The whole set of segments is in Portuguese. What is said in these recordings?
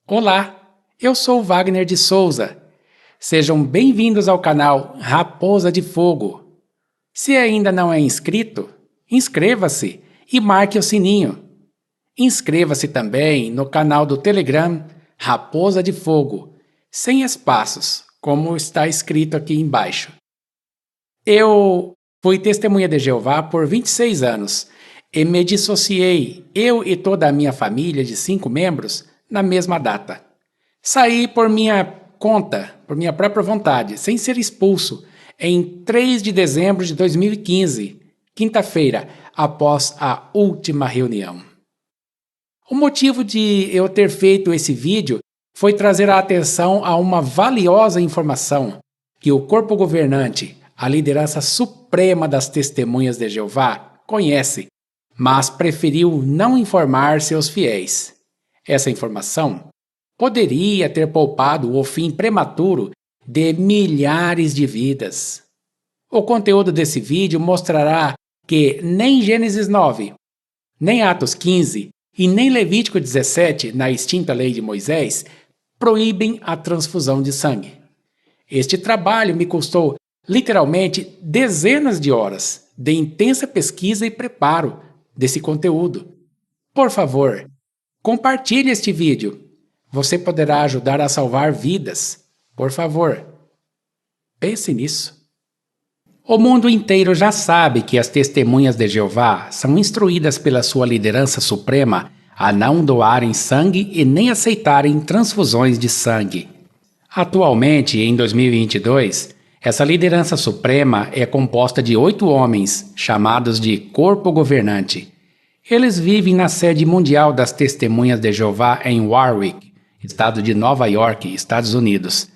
Olá, eu sou Wagner de Souza. Sejam bem-vindos ao canal Raposa de Fogo. Se ainda não é inscrito, inscreva-se e marque o sininho. Inscreva-se também no canal do Telegram Raposa de Fogo, sem espaços, como está escrito aqui embaixo. Eu fui testemunha de Jeová por 26 anos e me dissociei, eu e toda a minha família de 5 membros, na mesma data. Saí por minha conta, por minha própria vontade, sem ser expulso, em 3 de dezembro de 2015, quinta-feira, após a última reunião. O motivo de eu ter feito esse vídeo foi trazer a atenção a uma valiosa informação que o corpo governante, a liderança suprema das testemunhas de Jeová, conhece, mas preferiu não informar seus fiéis. Essa informação poderia ter poupado o fim prematuro de milhares de vidas. O conteúdo desse vídeo mostrará que nem Gênesis 9, nem Atos 15 e nem Levítico 17, na extinta lei de Moisés, proíbem a transfusão de sangue. Este trabalho me custou literalmente dezenas de horas de intensa pesquisa e preparo desse conteúdo. Por favor, compartilhe este vídeo. Você poderá ajudar a salvar vidas. Por favor, pense nisso. O mundo inteiro já sabe que as testemunhas de Jeová são instruídas pela sua liderança suprema a não doarem sangue e nem aceitarem transfusões de sangue. Atualmente, em 2022, essa liderança suprema é composta de 8 homens, chamados de Corpo Governante. Eles vivem na sede mundial das Testemunhas de Jeová em Warwick, estado de Nova York, Estados Unidos.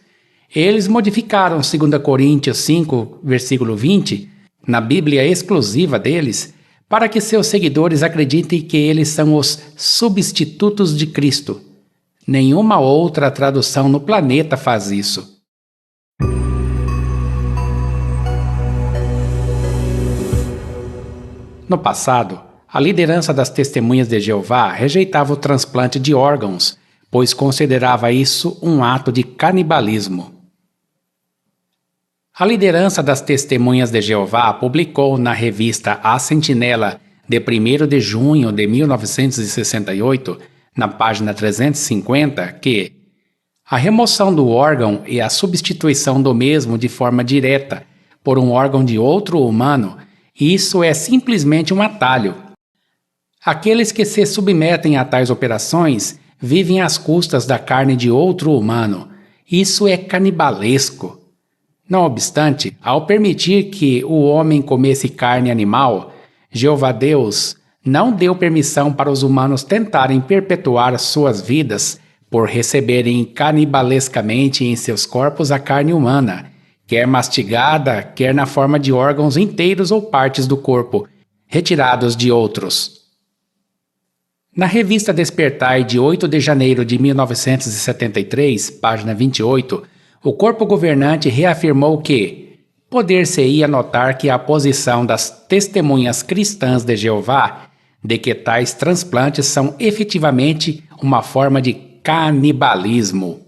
Eles modificaram 2 Coríntios 5, versículo 20, na Bíblia exclusiva deles, para que seus seguidores acreditem que eles são os substitutos de Cristo. Nenhuma outra tradução no planeta faz isso. No passado, a liderança das Testemunhas de Jeová rejeitava o transplante de órgãos, pois considerava isso um ato de canibalismo. A liderança das Testemunhas de Jeová publicou na revista A Sentinela, de 1º de junho de 1968, na página 350, que a remoção do órgão e a substituição do mesmo de forma direta por um órgão de outro humano, isso é simplesmente um atalho. Aqueles que se submetem a tais operações vivem às custas da carne de outro humano. Isso é canibalesco. Não obstante, ao permitir que o homem comesse carne animal, Jeová Deus não deu permissão para os humanos tentarem perpetuar suas vidas por receberem canibalescamente em seus corpos a carne humana, quer mastigada, quer na forma de órgãos inteiros ou partes do corpo, retirados de outros. Na revista Despertai, de 8 de janeiro de 1973, página 28, o corpo governante reafirmou que poder-se-ia notar que a posição das testemunhas cristãs de Jeová de que tais transplantes são efetivamente uma forma de canibalismo.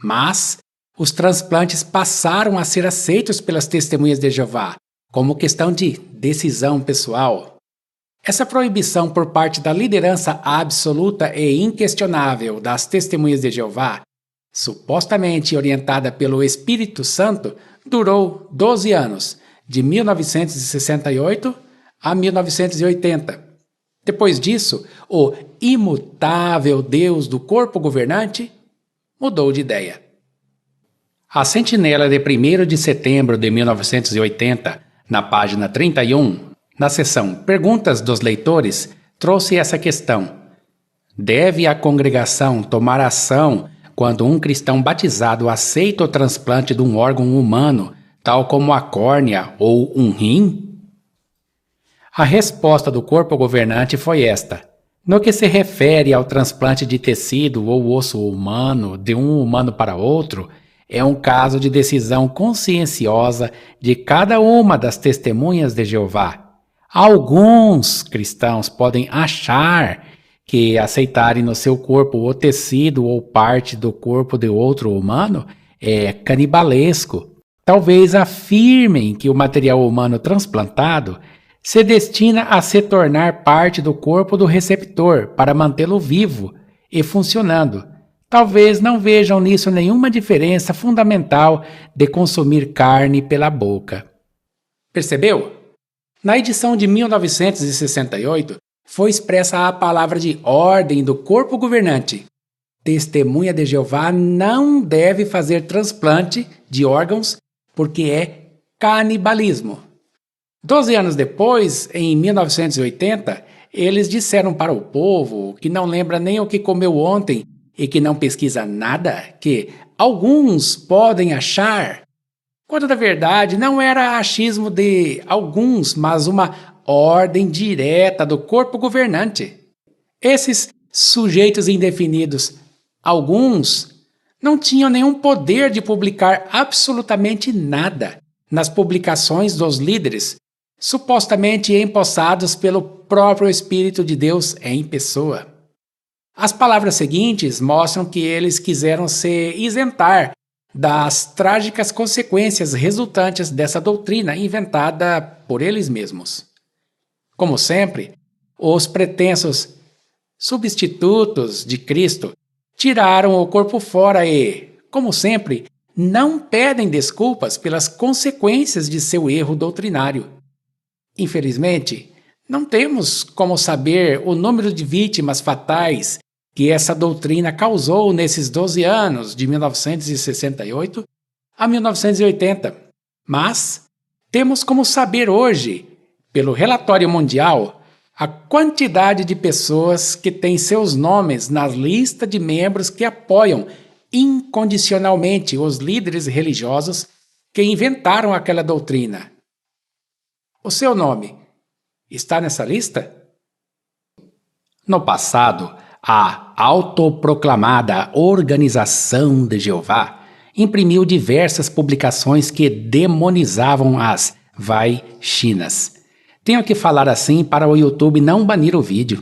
Mas os transplantes passaram a ser aceitos pelas testemunhas de Jeová como questão de decisão pessoal. Essa proibição por parte da liderança absoluta e inquestionável das Testemunhas de Jeová, supostamente orientada pelo Espírito Santo, durou 12 anos, de 1968 a 1980. Depois disso, o imutável Deus do corpo governante mudou de ideia. A Sentinela de 1º de setembro de 1980, na página 31, na seção Perguntas dos Leitores, trouxe essa questão. Deve a congregação tomar ação quando um cristão batizado aceita o transplante de um órgão humano, tal como a córnea ou um rim? A resposta do corpo governante foi esta. No que se refere ao transplante de tecido ou osso humano de um humano para outro, é um caso de decisão conscienciosa de cada uma das testemunhas de Jeová. Alguns cristãos podem achar que aceitarem no seu corpo o tecido ou parte do corpo de outro humano é canibalesco. Talvez afirmem que o material humano transplantado se destina a se tornar parte do corpo do receptor para mantê-lo vivo e funcionando. Talvez não vejam nisso nenhuma diferença fundamental de consumir carne pela boca. Percebeu? Na edição de 1968, foi expressa a palavra de ordem do corpo governante. Testemunha de Jeová não deve fazer transplante de órgãos porque é canibalismo. 12 anos depois, em 1980, eles disseram para o povo, que não lembra nem o que comeu ontem e que não pesquisa nada, que alguns podem achar, quando na verdade não era achismo de alguns, mas uma ordem direta do corpo governante. Esses sujeitos indefinidos, alguns, não tinham nenhum poder de publicar absolutamente nada nas publicações dos líderes, supostamente empossados pelo próprio Espírito de Deus em pessoa. As palavras seguintes mostram que eles quiseram se isentar das trágicas consequências resultantes dessa doutrina inventada por eles mesmos. Como sempre, os pretensos substitutos de Cristo tiraram o corpo fora e, como sempre, não pedem desculpas pelas consequências de seu erro doutrinário. Infelizmente, não temos como saber o número de vítimas fatais que essa doutrina causou nesses 12 anos, de 1968 a 1980. Mas temos como saber hoje, pelo relatório mundial, a quantidade de pessoas que têm seus nomes na lista de membros que apoiam incondicionalmente os líderes religiosos que inventaram aquela doutrina. O seu nome está nessa lista? No passado, a autoproclamada Organização de Jeová imprimiu diversas publicações que demonizavam as vai-chinas. Tenho que falar assim para o YouTube não banir o vídeo.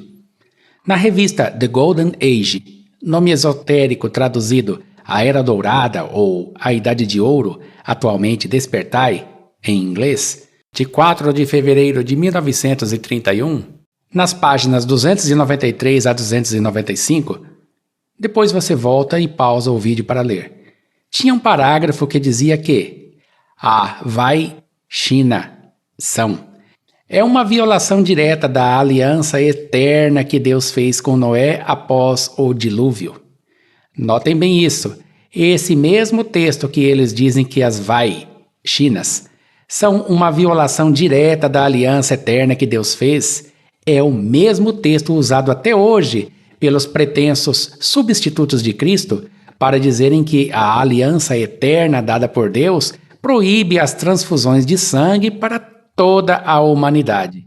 Na revista The Golden Age, nome esotérico traduzido A Era Dourada ou A Idade de Ouro, atualmente Despertai, em inglês, de 4 de fevereiro de 1931, nas páginas 293 a 295, depois você volta e pausa o vídeo para ler. Tinha um parágrafo que dizia que a vai-china é uma violação direta da aliança eterna que Deus fez com Noé após o dilúvio. Notem bem isso. Esse mesmo texto que eles dizem que as vai-chinas são uma violação direta da aliança eterna que Deus fez, é o mesmo texto usado até hoje pelos pretensos substitutos de Cristo para dizerem que a aliança eterna dada por Deus proíbe as transfusões de sangue para toda a humanidade.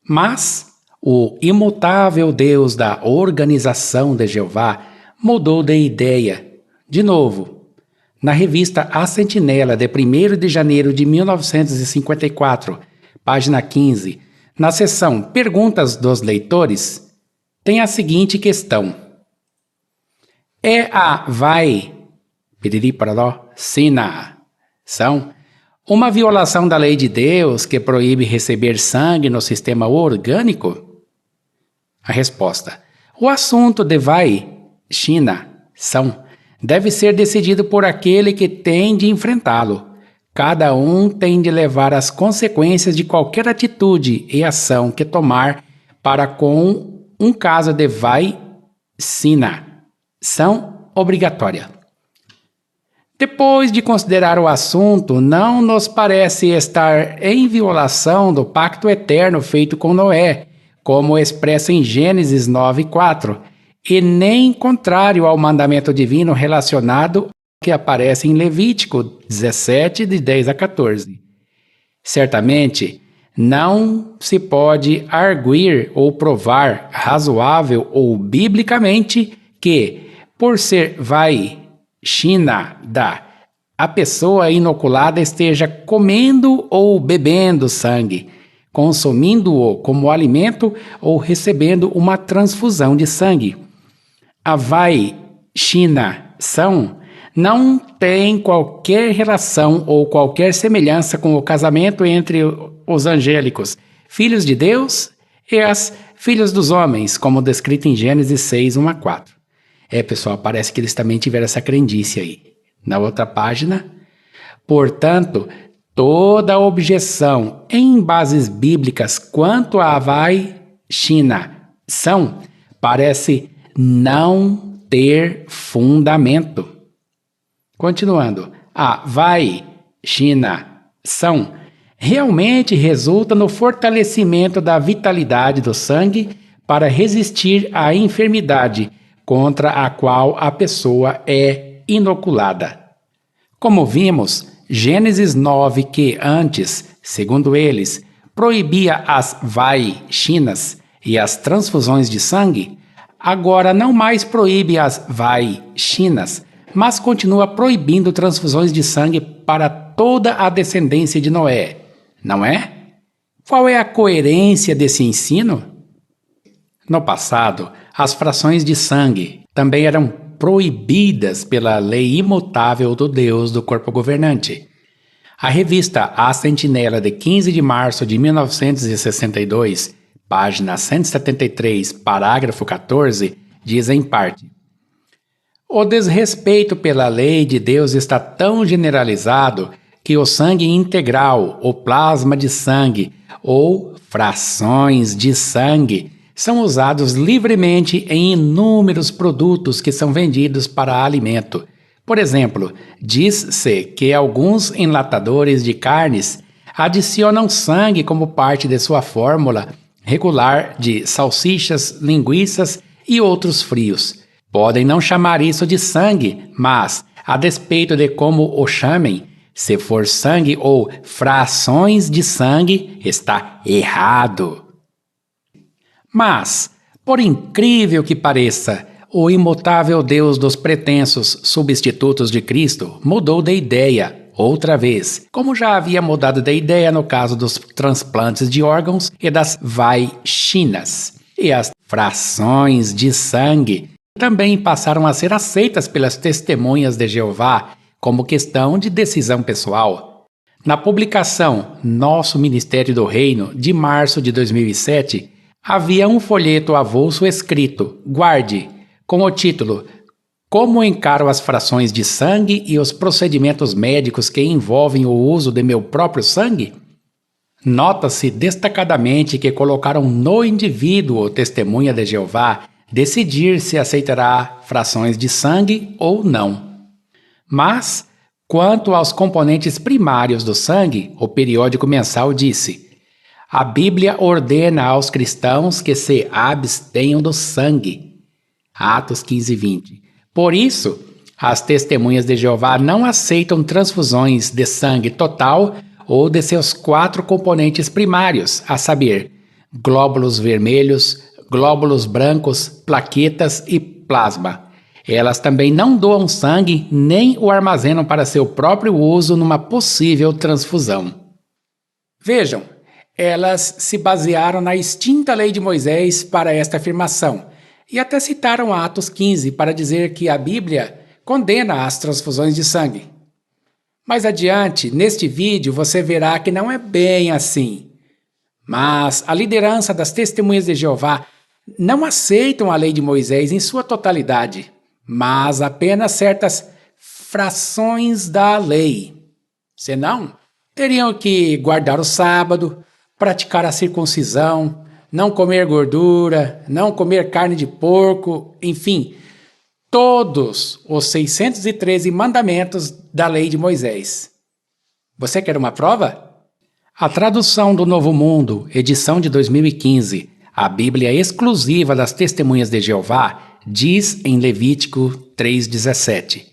Mas o imutável Deus da Organização de Jeová mudou de ideia, de novo. Na revista A Sentinela, de 1º de janeiro de 1954, página 15, na seção Perguntas dos Leitores, tem a seguinte questão. É a vai-china uma violação da lei de Deus que proíbe receber sangue no sistema orgânico? A resposta. O assunto de vai-china deve ser decidido por aquele que tem de enfrentá-lo. Cada um tem de levar as consequências de qualquer atitude e ação que tomar para com um caso de vai-china obrigatória. Depois de considerar o assunto, não nos parece estar em violação do pacto eterno feito com Noé, como expressa em Gênesis 9:4, e nem contrário ao mandamento divino relacionado que aparece em Levítico 17, de 10 a 14. Certamente, não se pode arguir ou provar razoável ou biblicamente que, por ser vaishnava, a pessoa inoculada esteja comendo ou bebendo sangue, consumindo-o como alimento ou recebendo uma transfusão de sangue. A vaishnação não tem qualquer relação ou qualquer semelhança com o casamento entre os angélicos, filhos de Deus, e as filhas dos homens, como descrito em Gênesis 6, 1 a 4. Pessoal, parece que eles também tiveram essa crendice aí. Na outra página, portanto, toda objeção em bases bíblicas quanto à vaishnação parece não ter fundamento. Continuando, a vaishnação realmente resulta no fortalecimento da vitalidade do sangue para resistir à enfermidade contra a qual a pessoa é inoculada. Como vimos, Gênesis 9, que antes, segundo eles, proibia as vaishnas e as transfusões de sangue, agora não mais proíbe as vaishnas, mas continua proibindo transfusões de sangue para toda a descendência de Noé, não é? Qual é a coerência desse ensino? No passado, as frações de sangue também eram proibidas pela lei imutável do Deus do corpo governante. A revista A Sentinela, de 15 de março de 1962, página 173, parágrafo 14, diz em parte: o desrespeito pela lei de Deus está tão generalizado que o sangue integral, o plasma de sangue ou frações de sangue são usados livremente em inúmeros produtos que são vendidos para alimento. Por exemplo, diz-se que alguns enlatadores de carnes adicionam sangue como parte de sua fórmula regular de salsichas, linguiças e outros frios. Podem não chamar isso de sangue, mas, a despeito de como o chamem, se for sangue ou frações de sangue, está errado. Mas, por incrível que pareça, o imutável Deus dos pretensos substitutos de Cristo mudou de ideia outra vez, como já havia mudado de ideia no caso dos transplantes de órgãos e das vaishnas. E as frações de sangue também passaram a ser aceitas pelas testemunhas de Jeová como questão de decisão pessoal. Na publicação Nosso Ministério do Reino, de março de 2007, havia um folheto avulso escrito, guarde, com o título Como encaro as frações de sangue e os procedimentos médicos que envolvem o uso de meu próprio sangue? Nota-se destacadamente que colocaram no indivíduo testemunha de Jeová decidir se aceitará frações de sangue ou não. Mas, quanto aos componentes primários do sangue, o periódico mensal disse: a Bíblia ordena aos cristãos que se abstenham do sangue. Atos 15:20. Por isso, as testemunhas de Jeová não aceitam transfusões de sangue total ou de seus 4 componentes primários, a saber, glóbulos vermelhos, glóbulos brancos, plaquetas e plasma. Elas também não doam sangue nem o armazenam para seu próprio uso numa possível transfusão. Vejam, elas se basearam na extinta lei de Moisés para esta afirmação e até citaram Atos 15 para dizer que a Bíblia condena as transfusões de sangue. Mais adiante, neste vídeo, você verá que não é bem assim. Mas a liderança das testemunhas de Jeová não aceitam a lei de Moisés em sua totalidade, mas apenas certas frações da lei. Senão, teriam que guardar o sábado, praticar a circuncisão, não comer gordura, não comer carne de porco, enfim, todos os 613 mandamentos da lei de Moisés. Você quer uma prova? A tradução do Novo Mundo, edição de 2015, a Bíblia exclusiva das Testemunhas de Jeová, diz em Levítico 3,17: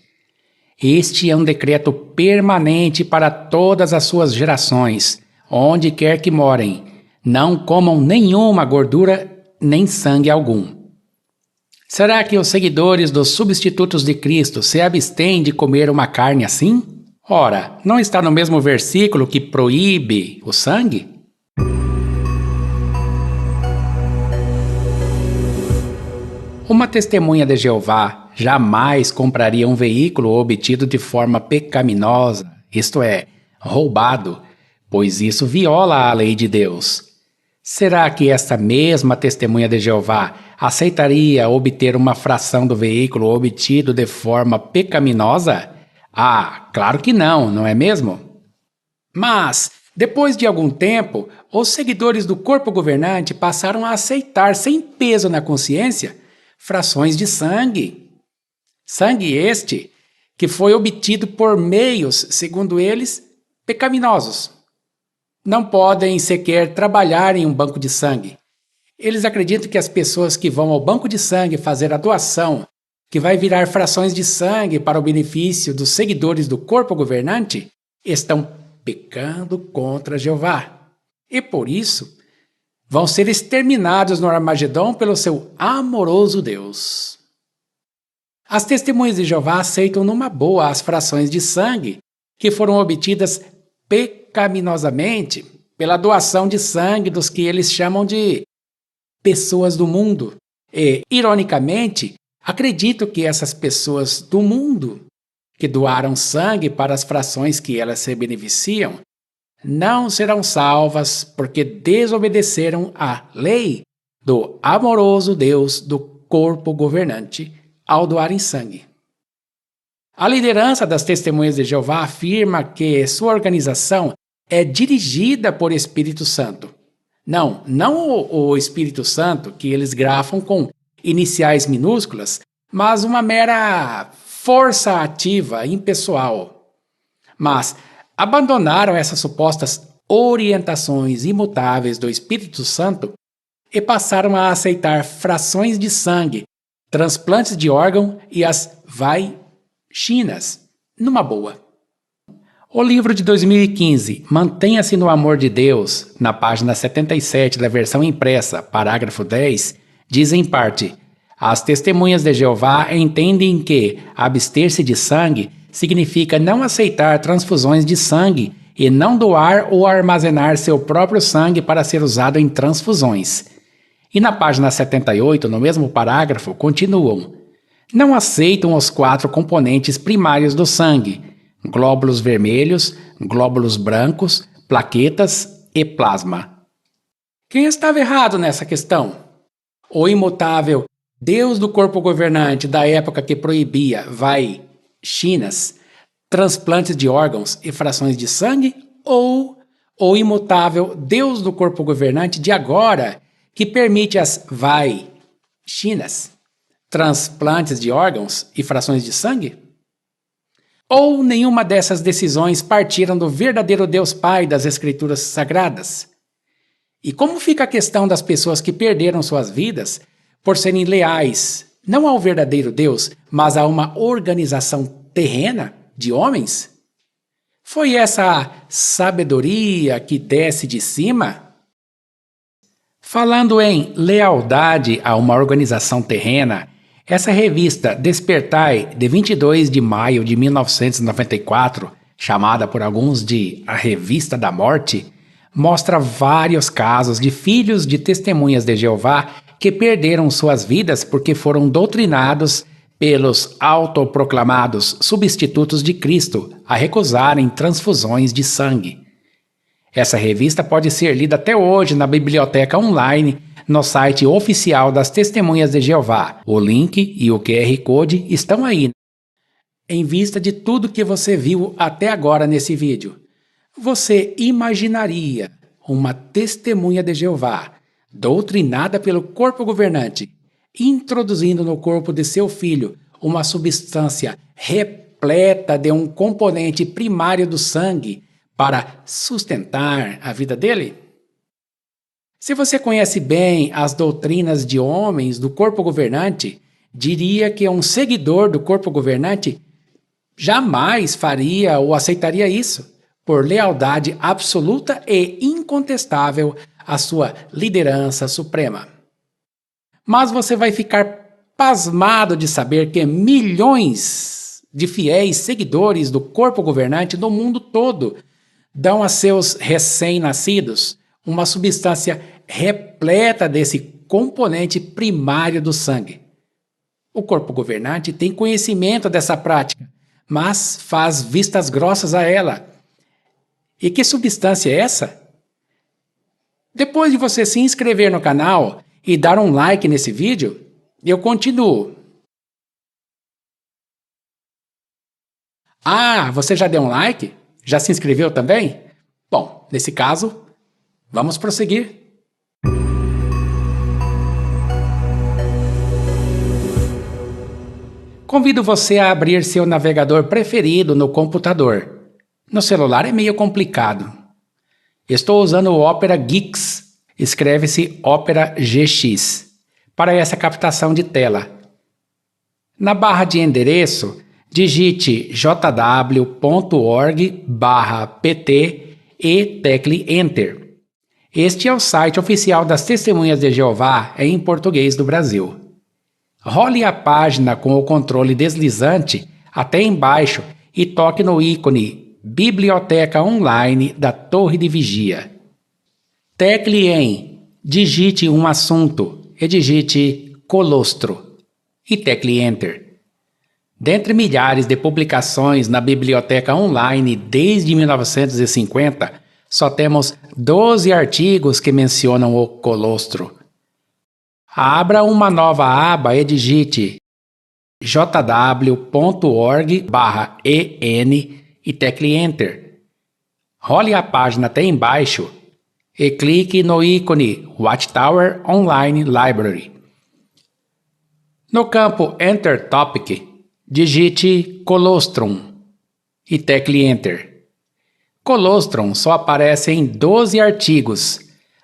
Este é um decreto permanente para todas as suas gerações, onde quer que morem. Não comam nenhuma gordura nem sangue algum. Será que os seguidores dos substitutos de Cristo se abstêm de comer uma carne assim? Ora, não está no mesmo versículo que proíbe o sangue? Uma testemunha de Jeová jamais compraria um veículo obtido de forma pecaminosa, isto é, roubado, pois isso viola a lei de Deus. Será que esta mesma testemunha de Jeová aceitaria obter uma fração do veículo obtido de forma pecaminosa? Ah, claro que não, não é mesmo? Mas, depois de algum tempo, os seguidores do corpo governante passaram a aceitar sem peso na consciência frações de sangue. Sangue este que foi obtido por meios, segundo eles, pecaminosos. Não podem sequer trabalhar em um banco de sangue. Eles acreditam que as pessoas que vão ao banco de sangue fazer a doação, que vai virar frações de sangue para o benefício dos seguidores do corpo governante, estão pecando contra Jeová. E por isso, vão ser exterminados no Armagedon pelo seu amoroso Deus. As testemunhas de Jeová aceitam numa boa as frações de sangue que foram obtidas pecaminosamente pela doação de sangue dos que eles chamam de pessoas do mundo. E, ironicamente, acredito que essas pessoas do mundo que doaram sangue para as frações que elas se beneficiam não serão salvas porque desobedeceram à lei do amoroso Deus do corpo governante ao doarem sangue. A liderança das Testemunhas de Jeová afirma que sua organização é dirigida por Espírito Santo. Não o Espírito Santo que eles grafam com iniciais minúsculas, mas uma mera força ativa impessoal. Mas abandonaram essas supostas orientações imutáveis do Espírito Santo e passaram a aceitar frações de sangue, transplantes de órgão e as vai-chinas, numa boa. O livro de 2015, Mantenha-se no Amor de Deus, na página 77 da versão impressa, parágrafo 10, diz em parte: as testemunhas de Jeová entendem que abster-se de sangue significa não aceitar transfusões de sangue e não doar ou armazenar seu próprio sangue para ser usado em transfusões. E na página 78, no mesmo parágrafo, continuam: não aceitam os 4 componentes primários do sangue: glóbulos vermelhos, glóbulos brancos, plaquetas e plasma. Quem estava errado nessa questão? O imutável Deus do corpo governante da época que proibia vai-chinas, transplantes de órgãos e frações de sangue, ou o imutável Deus do corpo governante de agora que permite as vai-chinas, transplantes de órgãos e frações de sangue? Ou nenhuma dessas decisões partiram do verdadeiro Deus Pai das Escrituras Sagradas? E como fica a questão das pessoas que perderam suas vidas por serem leais, não ao verdadeiro Deus, mas a uma organização terrena de homens? Foi essa a sabedoria que desce de cima? Falando em lealdade a uma organização terrena, essa revista Despertai, de 22 de maio de 1994, chamada por alguns de a Revista da Morte, mostra vários casos de filhos de testemunhas de Jeová que perderam suas vidas porque foram doutrinados pelos autoproclamados substitutos de Cristo a recusarem transfusões de sangue. Essa revista pode ser lida até hoje na biblioteca online no site oficial das Testemunhas de Jeová. O link e o QR Code estão aí. Em vista de tudo que você viu até agora nesse vídeo, você imaginaria uma testemunha de Jeová, doutrinada pelo corpo governante, introduzindo no corpo de seu filho uma substância repleta de um componente primário do sangue para sustentar a vida dele? Se você conhece bem as doutrinas de homens do corpo governante, diria que um seguidor do corpo governante jamais faria ou aceitaria isso, por lealdade absoluta e incontestável à sua liderança suprema. Mas você vai ficar pasmado de saber que milhões de fiéis seguidores do corpo governante do mundo todo dão a seus recém-nascidos uma substância repleta desse componente primário do sangue. O corpo governante tem conhecimento dessa prática, mas faz vistas grossas a ela. E que substância é essa? Depois de você se inscrever no canal e dar um like nesse vídeo, eu continuo. Ah, você já deu um like? Já se inscreveu também? Bom, nesse caso, vamos prosseguir. Convido você a abrir seu navegador preferido no computador. No celular é meio complicado. Estou usando o Opera GX, escreve-se Opera GX, para essa captação de tela. Na barra de endereço, digite jw.org/pt e tecle Enter. Este é o site oficial das Testemunhas de Jeová em português do Brasil. Role a página com o controle deslizante até embaixo e toque no ícone Biblioteca Online da Torre de Vigia. Tecle em Digite um assunto e digite Colostro e tecle Enter. Dentre milhares de publicações na Biblioteca Online desde 1950, só temos 12 artigos que mencionam o colostro. Abra uma nova aba e digite jw.org/en e tecle Enter. Role a página até embaixo e clique no ícone Watchtower Online Library. No campo Enter Topic, digite Colostrum e tecle Enter. Colostrum só aparece em 12 artigos.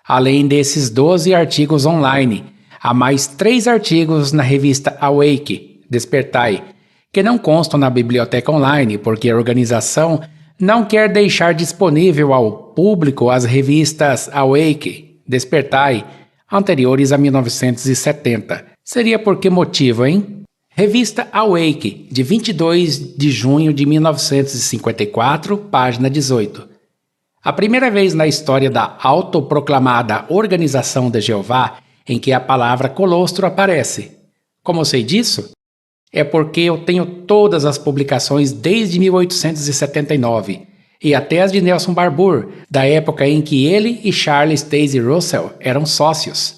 Além desses 12 artigos online, há mais 3 artigos na revista Awake, Despertai, que não constam na biblioteca online porque a organização não quer deixar disponível ao público as revistas Awake, Despertai, anteriores a 1970. Seria por que motivo, hein? Revista Awake, de 22 de junho de 1954, página 18. A primeira vez na história da autoproclamada Organização de Jeová em que a palavra colostro aparece. Como sei disso? É porque eu tenho todas as publicações desde 1879 e até as de Nelson Barbour, da época em que ele e Charles Taze Russell eram sócios.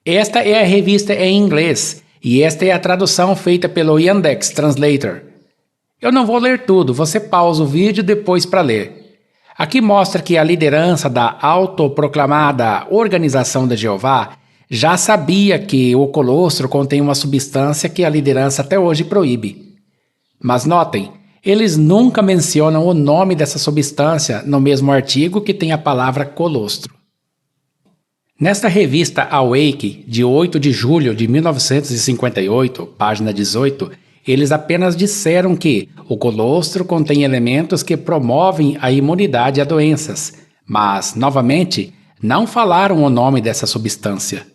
Esta é a revista em inglês e esta é a tradução feita pelo Yandex Translator. Eu não vou ler tudo, você pausa o vídeo depois para ler. Aqui mostra que a liderança da autoproclamada Organização de Jeová já sabia que o colostro contém uma substância que a liderança até hoje proíbe. Mas notem, eles nunca mencionam o nome dessa substância no mesmo artigo que tem a palavra colostro. Nesta revista Awake, de 8 de julho de 1958, página 18, eles apenas disseram que o colostro contém elementos que promovem a imunidade a doenças, mas, novamente, não falaram o nome dessa substância.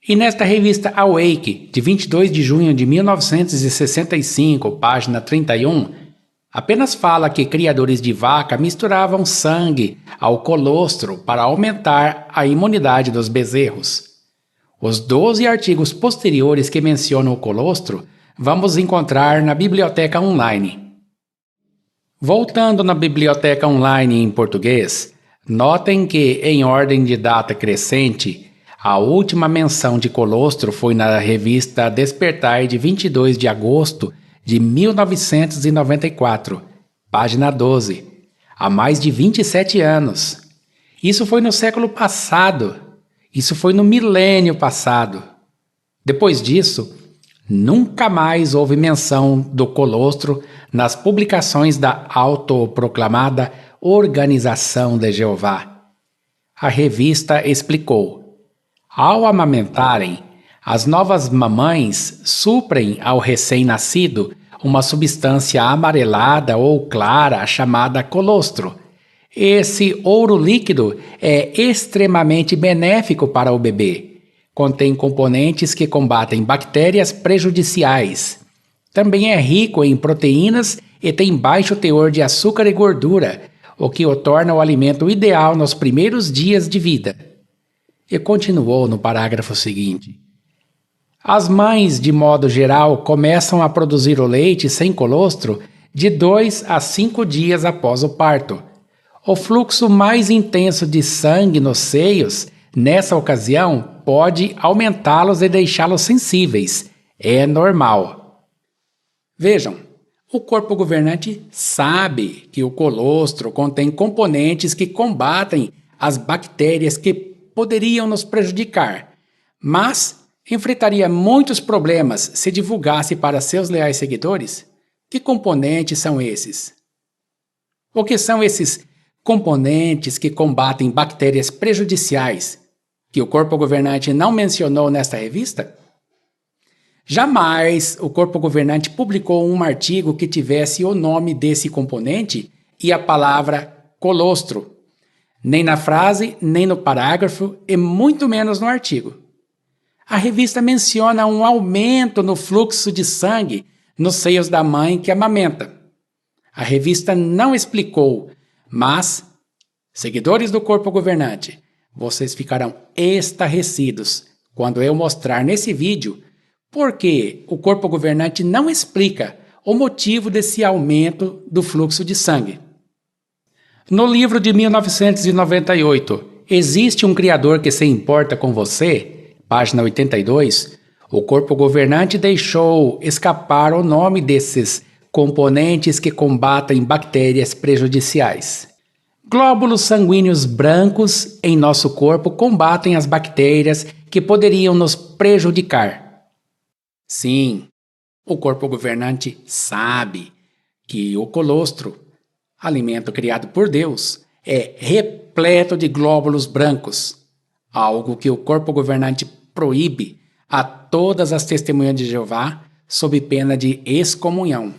E nesta revista Awake, de 22 de junho de 1965, página 31, apenas fala que criadores de vaca misturavam sangue ao colostro para aumentar a imunidade dos bezerros. Os 12 artigos posteriores que mencionam o colostro vamos encontrar na Biblioteca Online. Voltando na Biblioteca Online em português, notem que, em ordem de data crescente, a última menção de colostro foi na revista Despertai de 22 de agosto de 1994, página 12, há mais de 27 anos. Isso foi no século passado. Isso foi no milênio passado. Depois disso, nunca mais houve menção do colostro nas publicações da autoproclamada Organização de Jeová. A revista explicou: ao amamentarem, as novas mamães suprem ao recém-nascido uma substância amarelada ou clara chamada colostro. Esse ouro líquido é extremamente benéfico para o bebê. Contém componentes que combatem bactérias prejudiciais. Também é rico em proteínas e tem baixo teor de açúcar e gordura, o que o torna o alimento ideal nos primeiros dias de vida. E continuou no parágrafo seguinte. As mães, de modo geral, começam a produzir o leite sem colostro de 2 a 5 dias após o parto. O fluxo mais intenso de sangue nos seios, nessa ocasião, pode aumentá-los e deixá-los sensíveis. É normal. Vejam, o corpo governante sabe que o colostro contém componentes que combatem as bactérias que poderiam nos prejudicar, mas enfrentaria muitos problemas se divulgasse para seus leais seguidores. Que componentes são esses? O que são esses componentes que combatem bactérias prejudiciais que o corpo governante não mencionou nesta revista? Jamais o corpo governante publicou um artigo que tivesse o nome desse componente e a palavra colostro, nem na frase, nem no parágrafo e muito menos no artigo. A revista menciona um aumento no fluxo de sangue nos seios da mãe que amamenta. A revista não explicou, mas, seguidores do corpo governante, vocês ficarão estarrecidos quando eu mostrar nesse vídeo por que o corpo governante não explica o motivo desse aumento do fluxo de sangue. No livro de 1998, Existe um Criador que se importa com você? Página 82, o corpo governante deixou escapar o nome desses componentes que combatem bactérias prejudiciais. Glóbulos sanguíneos brancos em nosso corpo combatem as bactérias que poderiam nos prejudicar. Sim, o corpo governante sabe que o colostro, alimento criado por Deus, é repleto de glóbulos brancos, algo que o corpo governante proíbe a todas as testemunhas de Jeová sob pena de excomunhão.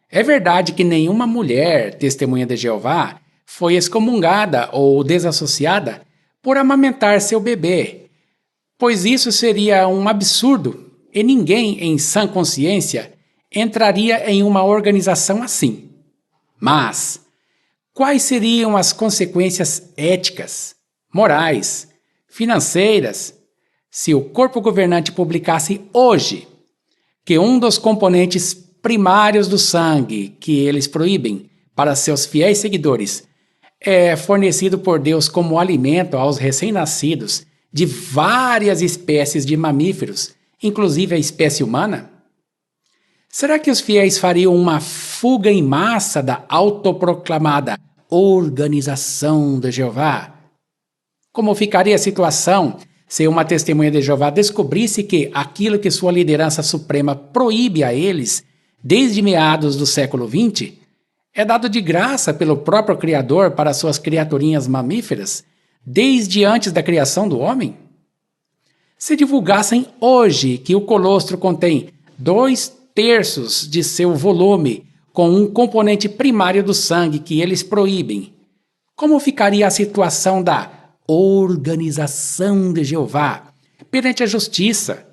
É verdade que nenhuma mulher testemunha de Jeová foi excomungada ou desassociada por amamentar seu bebê, pois isso seria um absurdo e ninguém em sã consciência entraria em uma organização assim. Mas quais seriam as consequências éticas, morais, financeiras se o corpo governante publicasse hoje que um dos componentes primários do sangue que eles proíbem para seus fiéis seguidores é fornecido por Deus como alimento aos recém-nascidos de várias espécies de mamíferos, inclusive a espécie humana? Será que os fiéis fariam uma fuga em massa da autoproclamada Organização de Jeová? Como ficaria a situação se uma testemunha de Jeová descobrisse que aquilo que sua liderança suprema proíbe a eles desde meados do século XX é dado de graça pelo próprio Criador para suas criaturinhas mamíferas desde antes da criação do homem? Se divulgassem hoje que o colostro contém 2/3 de seu volume com um componente primário do sangue que eles proíbem, como ficaria a situação da Organização de Jeová perante a justiça,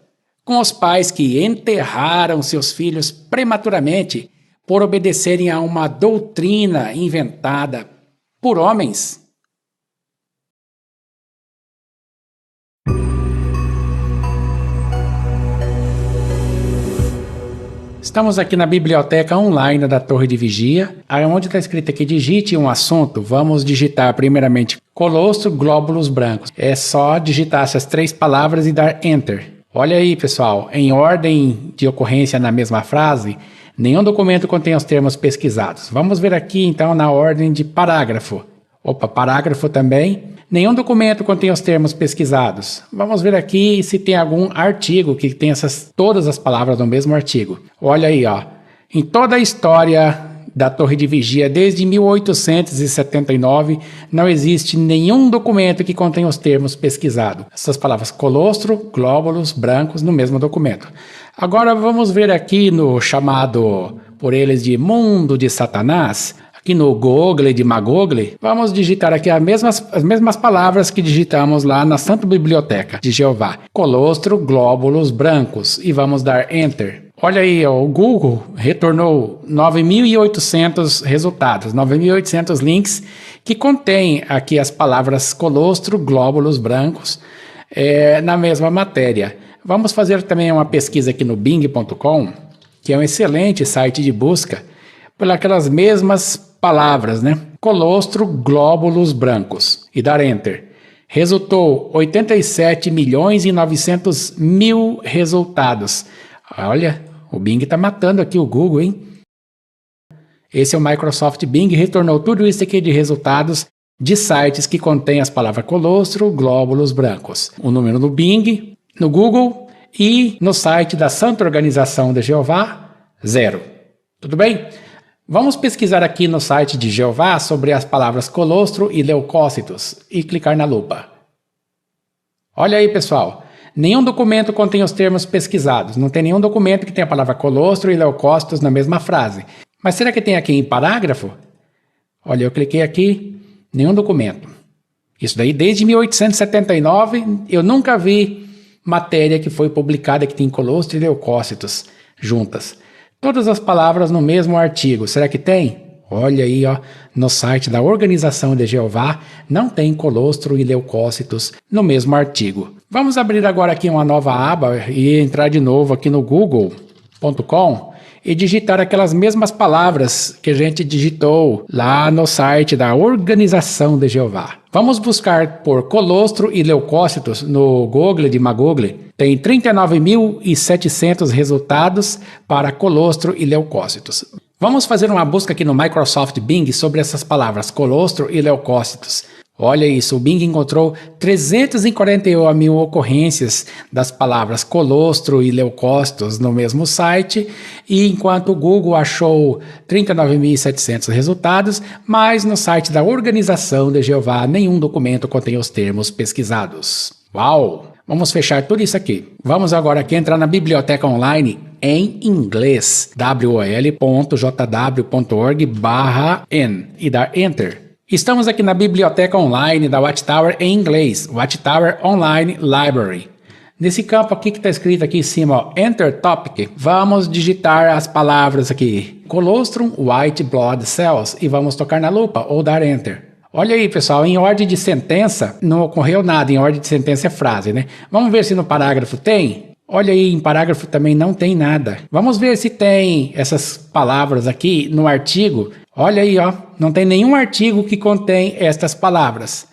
com os pais que enterraram seus filhos prematuramente por obedecerem a uma doutrina inventada por homens? Estamos aqui na biblioteca online da Torre de Vigia, onde está escrito aqui, digite um assunto. Vamos digitar primeiramente colostro, glóbulos brancos. É só digitar essas 3 palavras e dar Enter. Olha aí, pessoal, em ordem de ocorrência na mesma frase, nenhum documento contém os termos pesquisados. Vamos ver aqui, então, na ordem de parágrafo. Parágrafo também. Nenhum documento contém os termos pesquisados. Vamos ver aqui se tem algum artigo que tem todas as palavras no mesmo artigo. Olha aí, ó. Em toda a história da Torre de Vigia desde 1879, não existe nenhum documento que contenha os termos pesquisados. Essas palavras colostro, glóbulos, brancos no mesmo documento. Agora vamos ver aqui no chamado por eles de mundo de Satanás, aqui no Google de Magoogle, vamos digitar aqui as mesmas palavras que digitamos lá na Santa Biblioteca de Jeová. Colostro, glóbulos, brancos e vamos dar Enter. Olha aí, ó, o Google retornou 9.800 resultados, 9.800 links que contém aqui as palavras colostro, glóbulos, brancos na mesma matéria. Vamos fazer também uma pesquisa aqui no Bing.com, que é um excelente site de busca, por aquelas mesmas palavras, né? Colostro, glóbulos, brancos e dar Enter. Resultou 87.900.000 resultados. Olha, o Bing está matando aqui o Google, hein? Esse é o Microsoft Bing, retornou tudo isso aqui de resultados de sites que contêm as palavras colostro, glóbulos, brancos. O número no Bing, no Google e no site da Santa Organização de Jeová, 0. Tudo bem? Vamos pesquisar aqui no site de Jeová sobre as palavras colostro e leucócitos e clicar na lupa. Olha aí, pessoal. Nenhum documento contém os termos pesquisados. Não tem nenhum documento que tenha a palavra colostro e leucócitos na mesma frase. Mas será que tem aqui em parágrafo? Olha, eu cliquei aqui, nenhum documento. Isso daí desde 1879 eu nunca vi matéria que foi publicada que tem colostro e leucócitos juntas. Todas as palavras no mesmo artigo. Será que tem? Olha aí, ó, no site da Organização de Jeová não tem colostro e leucócitos no mesmo artigo. Vamos abrir agora aqui uma nova aba e entrar de novo aqui no google.com e digitar aquelas mesmas palavras que a gente digitou lá no site da Organização de Jeová. Vamos buscar por colostro e leucócitos no Google de Magoogle. Tem 39.700 resultados para colostro e leucócitos. Vamos fazer uma busca aqui no Microsoft Bing sobre essas palavras colostro e leucócitos. Olha isso, o Bing encontrou 341.000 ocorrências das palavras colostro e leucócitos no mesmo site, e enquanto o Google achou 39.700 resultados, mas no site da Organização de Jeová nenhum documento contém os termos pesquisados. Uau! Vamos fechar tudo isso aqui. Vamos agora aqui entrar na biblioteca online em inglês, wol.jw.org/n e dar Enter. Estamos aqui na biblioteca online da Watchtower em inglês, Watchtower Online Library. Nesse campo aqui que está escrito aqui em cima, ó, Enter Topic, vamos digitar as palavras aqui, colostrum white blood cells, e vamos tocar na lupa ou dar Enter. Olha aí, pessoal, em ordem de sentença, não ocorreu nada, em ordem de sentença é frase, né? Vamos ver se no parágrafo tem? Olha aí, em parágrafo também não tem nada. Vamos ver se tem essas palavras aqui no artigo. Olha aí, ó, não tem nenhum artigo que contém estas palavras.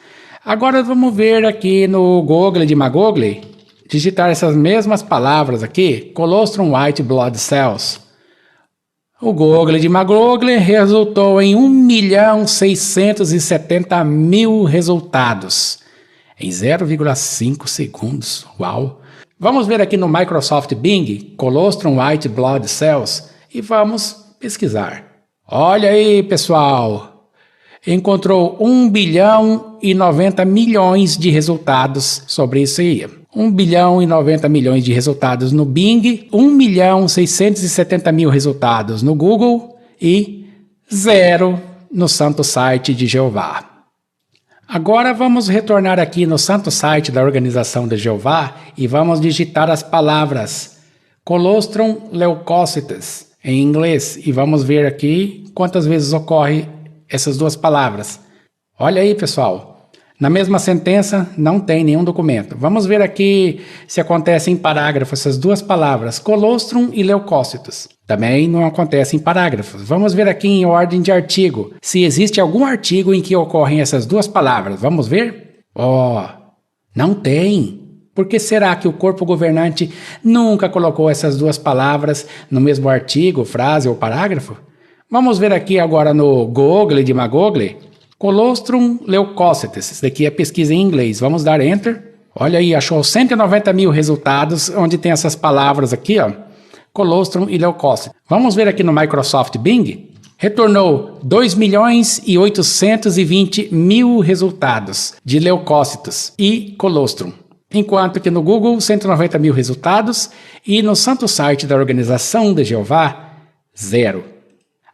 Agora vamos ver aqui no Google de Magoogle, digitar essas mesmas palavras aqui, colostrum white blood cells. O Google de Magoogle resultou em 1.670.000 resultados em 0,5 segundos. Uau! Vamos ver aqui no Microsoft Bing, colostrum white blood cells, e vamos pesquisar. Olha aí, pessoal! Encontrou 1.090.000.000 de resultados sobre isso aí. 1.090.000.000 de resultados no Bing, 1.670.000 resultados no Google e 0 no santo site de Jeová. Agora vamos retornar aqui no santo site da Organização de Jeová e vamos digitar as palavras colostrum leucócitos em inglês e vamos ver aqui quantas vezes ocorre essas duas palavras. Olha aí, pessoal. Na mesma sentença, não tem nenhum documento. Vamos ver aqui se acontece em parágrafo essas duas palavras, colostrum e leucócitos. Também não acontece em parágrafos. Vamos ver aqui em ordem de artigo, se existe algum artigo em que ocorrem essas duas palavras. Vamos ver? Não tem. Por que será que o corpo governante nunca colocou essas duas palavras no mesmo artigo, frase ou parágrafo? Vamos ver aqui agora no Google de Magoogle. Colostrum leucócitos, isso daqui é pesquisa em inglês, vamos dar Enter. Olha aí, achou 190.000 resultados, onde tem essas palavras aqui, ó, colostrum e leucócitos. Vamos ver aqui no Microsoft Bing, retornou 2.820.000 resultados de leucócitos e colostrum, enquanto que no Google 190.000 resultados e no santo site da Organização de Jeová, 0.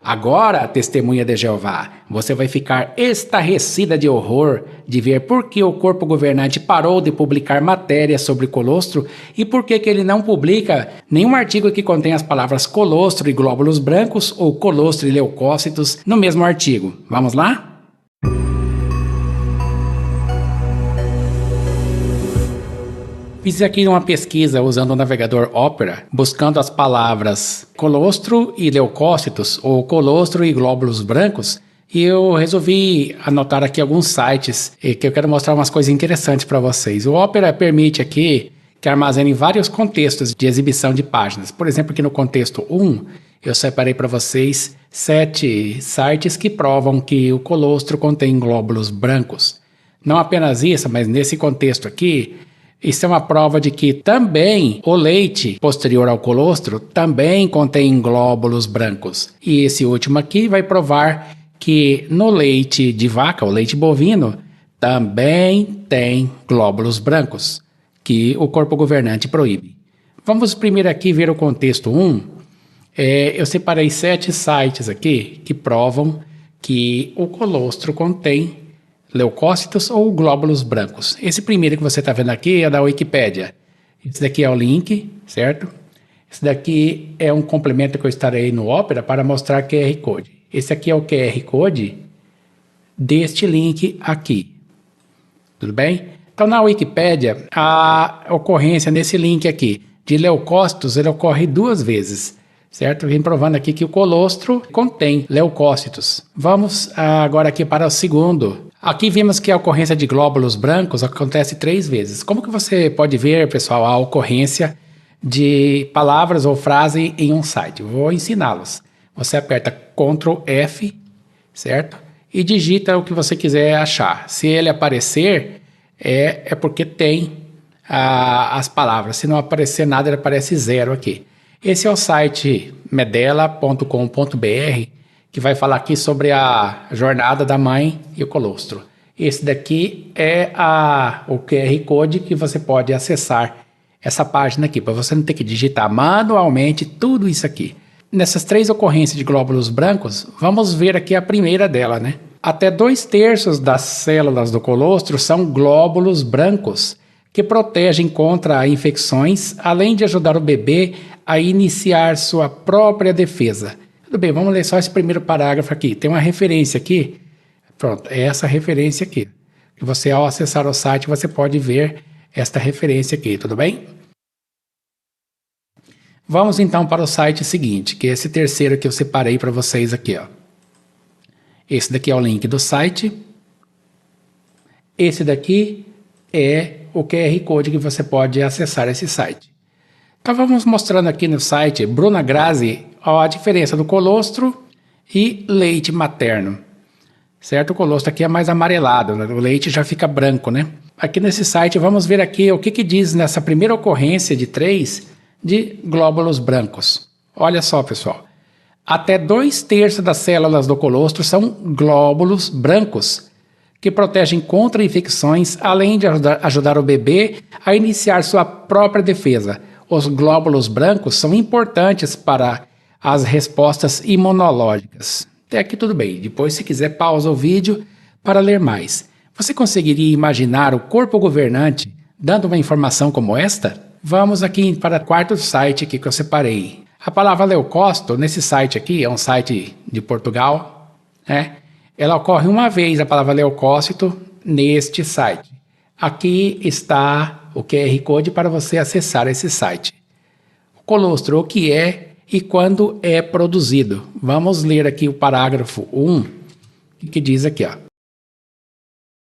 Agora, testemunha de Jeová, você vai ficar estarrecida de horror de ver por que o corpo governante parou de publicar matérias sobre colostro e por que ele não publica nenhum artigo que contém as palavras colostro e glóbulos brancos ou colostro e leucócitos no mesmo artigo. Vamos lá? Fiz aqui uma pesquisa usando o navegador Opera, buscando as palavras colostro e leucócitos, ou colostro e glóbulos brancos, e eu resolvi anotar aqui alguns sites que eu quero mostrar umas coisas interessantes para vocês. O Opera permite aqui que armazene vários contextos de exibição de páginas. Por exemplo, aqui no contexto 1, eu separei para vocês 7 sites que provam que o colostro contém glóbulos brancos. Não apenas isso, mas nesse contexto aqui, isso é uma prova de que também o leite posterior ao colostro também contém glóbulos brancos. E esse último aqui vai provar que no leite de vaca, o leite bovino, também tem glóbulos brancos, que o corpo governante proíbe. Vamos primeiro aqui ver o contexto 1. Eu separei 7 sites aqui que provam que o colostro contém leucócitos ou glóbulos brancos. Esse primeiro que você está vendo aqui é da Wikipédia. Esse daqui é o link, certo? Esse daqui é um complemento que eu estarei no Opera para mostrar QR Code. Esse aqui é o QR Code deste link aqui. Tudo bem? Então, na Wikipédia, a ocorrência nesse link aqui de leucócitos, ele ocorre 2 vezes. Certo? Vem provando aqui que o colostro contém leucócitos. Vamos agora aqui para o segundo. Aqui vimos que a ocorrência de glóbulos brancos acontece 3 vezes. Como que você pode ver, pessoal, a ocorrência de palavras ou frase em um site? Vou ensiná-los. Você aperta Ctrl F, certo? E digita o que você quiser achar. Se ele aparecer, é porque tem as palavras. Se não aparecer nada, ele aparece 0 aqui. Esse é o site medela.com.br, que vai falar aqui sobre a jornada da mãe e o colostro. Esse daqui é o QR Code que você pode acessar essa página aqui, para você não ter que digitar manualmente tudo isso aqui. Nessas 3 ocorrências de glóbulos brancos, vamos ver aqui a primeira dela, né? Até 2/3 das células do colostro são glóbulos brancos, que protegem contra infecções, além de ajudar o bebê a iniciar sua própria defesa. Tudo bem, vamos ler só esse primeiro parágrafo aqui. Tem uma referência aqui. Pronto, é essa referência aqui. E você, ao acessar o site, você pode ver esta referência aqui, tudo bem? Vamos então para o site seguinte, que é esse terceiro que eu separei para vocês aqui, ó. Esse daqui é o link do site. Esse daqui é o QR Code que você pode acessar esse site. Então vamos mostrando aqui no site Bruna Grazi a diferença do colostro e leite materno. Certo? O colostro aqui é mais amarelado, né? O leite já fica branco, né? Aqui nesse site vamos ver aqui o que diz nessa primeira ocorrência de 3 de glóbulos brancos. Olha só, pessoal. Até 2/3 das células do colostro são glóbulos brancos, que protegem contra infecções, além de ajudar o bebê a iniciar sua própria defesa. Os glóbulos brancos são importantes para as respostas imunológicas. Até aqui tudo bem. Depois, se quiser, pausa o vídeo para ler mais. Você conseguiria imaginar o corpo governante dando uma informação como esta? Vamos aqui para o quarto site aqui que eu separei. A palavra leucócito, nesse site aqui, é um site de Portugal, né? Ela ocorre uma vez, a palavra leucócito, neste site. Aqui está o QR Code para você acessar esse site. O colostro, o que é e quando é produzido. Vamos ler aqui o parágrafo 1, que diz aqui, ó.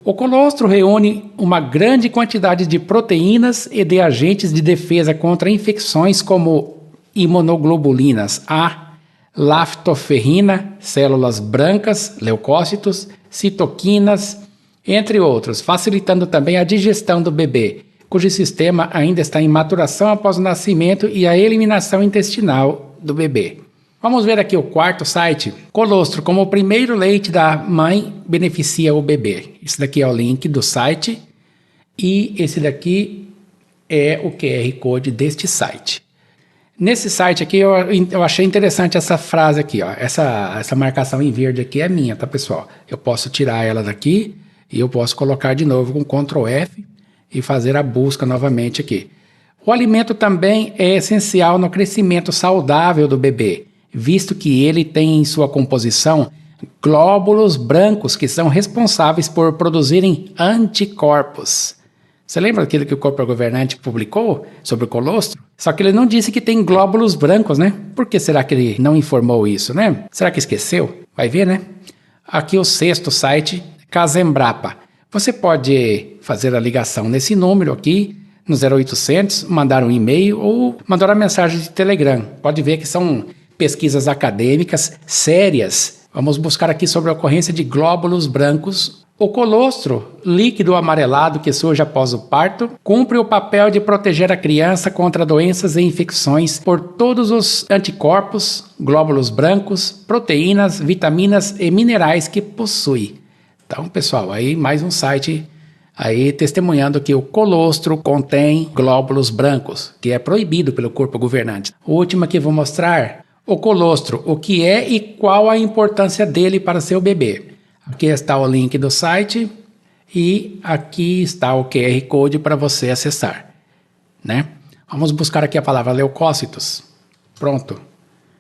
O colostro reúne uma grande quantidade de proteínas e de agentes de defesa contra infecções como imunoglobulinas A, lactoferrina, células brancas, leucócitos, citoquinas, entre outros, facilitando também a digestão do bebê, cujo sistema ainda está em maturação após o nascimento e a eliminação intestinal do bebê. Vamos ver aqui o quarto site. Colostro, como o primeiro leite da mãe, beneficia o bebê. Esse daqui é o link do site e esse daqui é o QR Code deste site. Nesse site aqui eu achei interessante essa frase aqui, ó. Essa marcação em verde aqui é minha, tá, pessoal? Eu posso tirar ela daqui e eu posso colocar de novo com Ctrl F e fazer a busca novamente aqui. O alimento também é essencial no crescimento saudável do bebê, visto que ele tem em sua composição glóbulos brancos que são responsáveis por produzirem anticorpos. Você lembra daquilo que o corpo governante publicou sobre o colostro? Só que ele não disse que tem glóbulos brancos, né? Por que será que ele não informou isso, né? Será que esqueceu? Vai ver, né? Aqui o sexto site, Casembrapa. Você pode fazer a ligação nesse número aqui, no 0800, mandar um e-mail ou mandar uma mensagem de Telegram. Pode ver que são pesquisas acadêmicas sérias. Vamos buscar aqui sobre a ocorrência de glóbulos brancos. O colostro, líquido amarelado que surge após o parto, cumpre o papel de proteger a criança contra doenças e infecções por todos os anticorpos, glóbulos brancos, proteínas, vitaminas e minerais que possui. Então, pessoal, aí mais um site aí testemunhando que o colostro contém glóbulos brancos, que é proibido pelo corpo governante. O último aqui vou mostrar o colostro, o que é e qual a importância dele para seu bebê. Aqui está o link do site e aqui está o QR Code para você acessar, né? Vamos buscar aqui a palavra leucócitos. Pronto.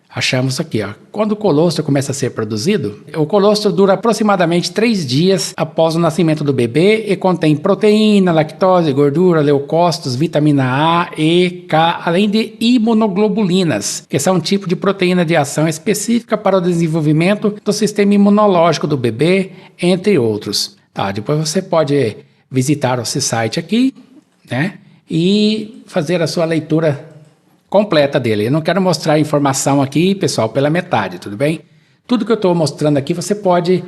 Achamos aqui, ó. Quando o colostro começa a ser produzido, o colostro dura aproximadamente 3 dias após o nascimento do bebê e contém proteína, lactose, gordura, leucócitos, vitamina A, E, K, além de imunoglobulinas, que são um tipo de proteína de ação específica para o desenvolvimento do sistema imunológico do bebê, entre outros. Tá, depois você pode visitar esse site aqui, né, e fazer a sua leitura completa dele. Eu não quero mostrar a informação aqui, pessoal, pela metade, tudo bem? Tudo que eu estou mostrando aqui você pode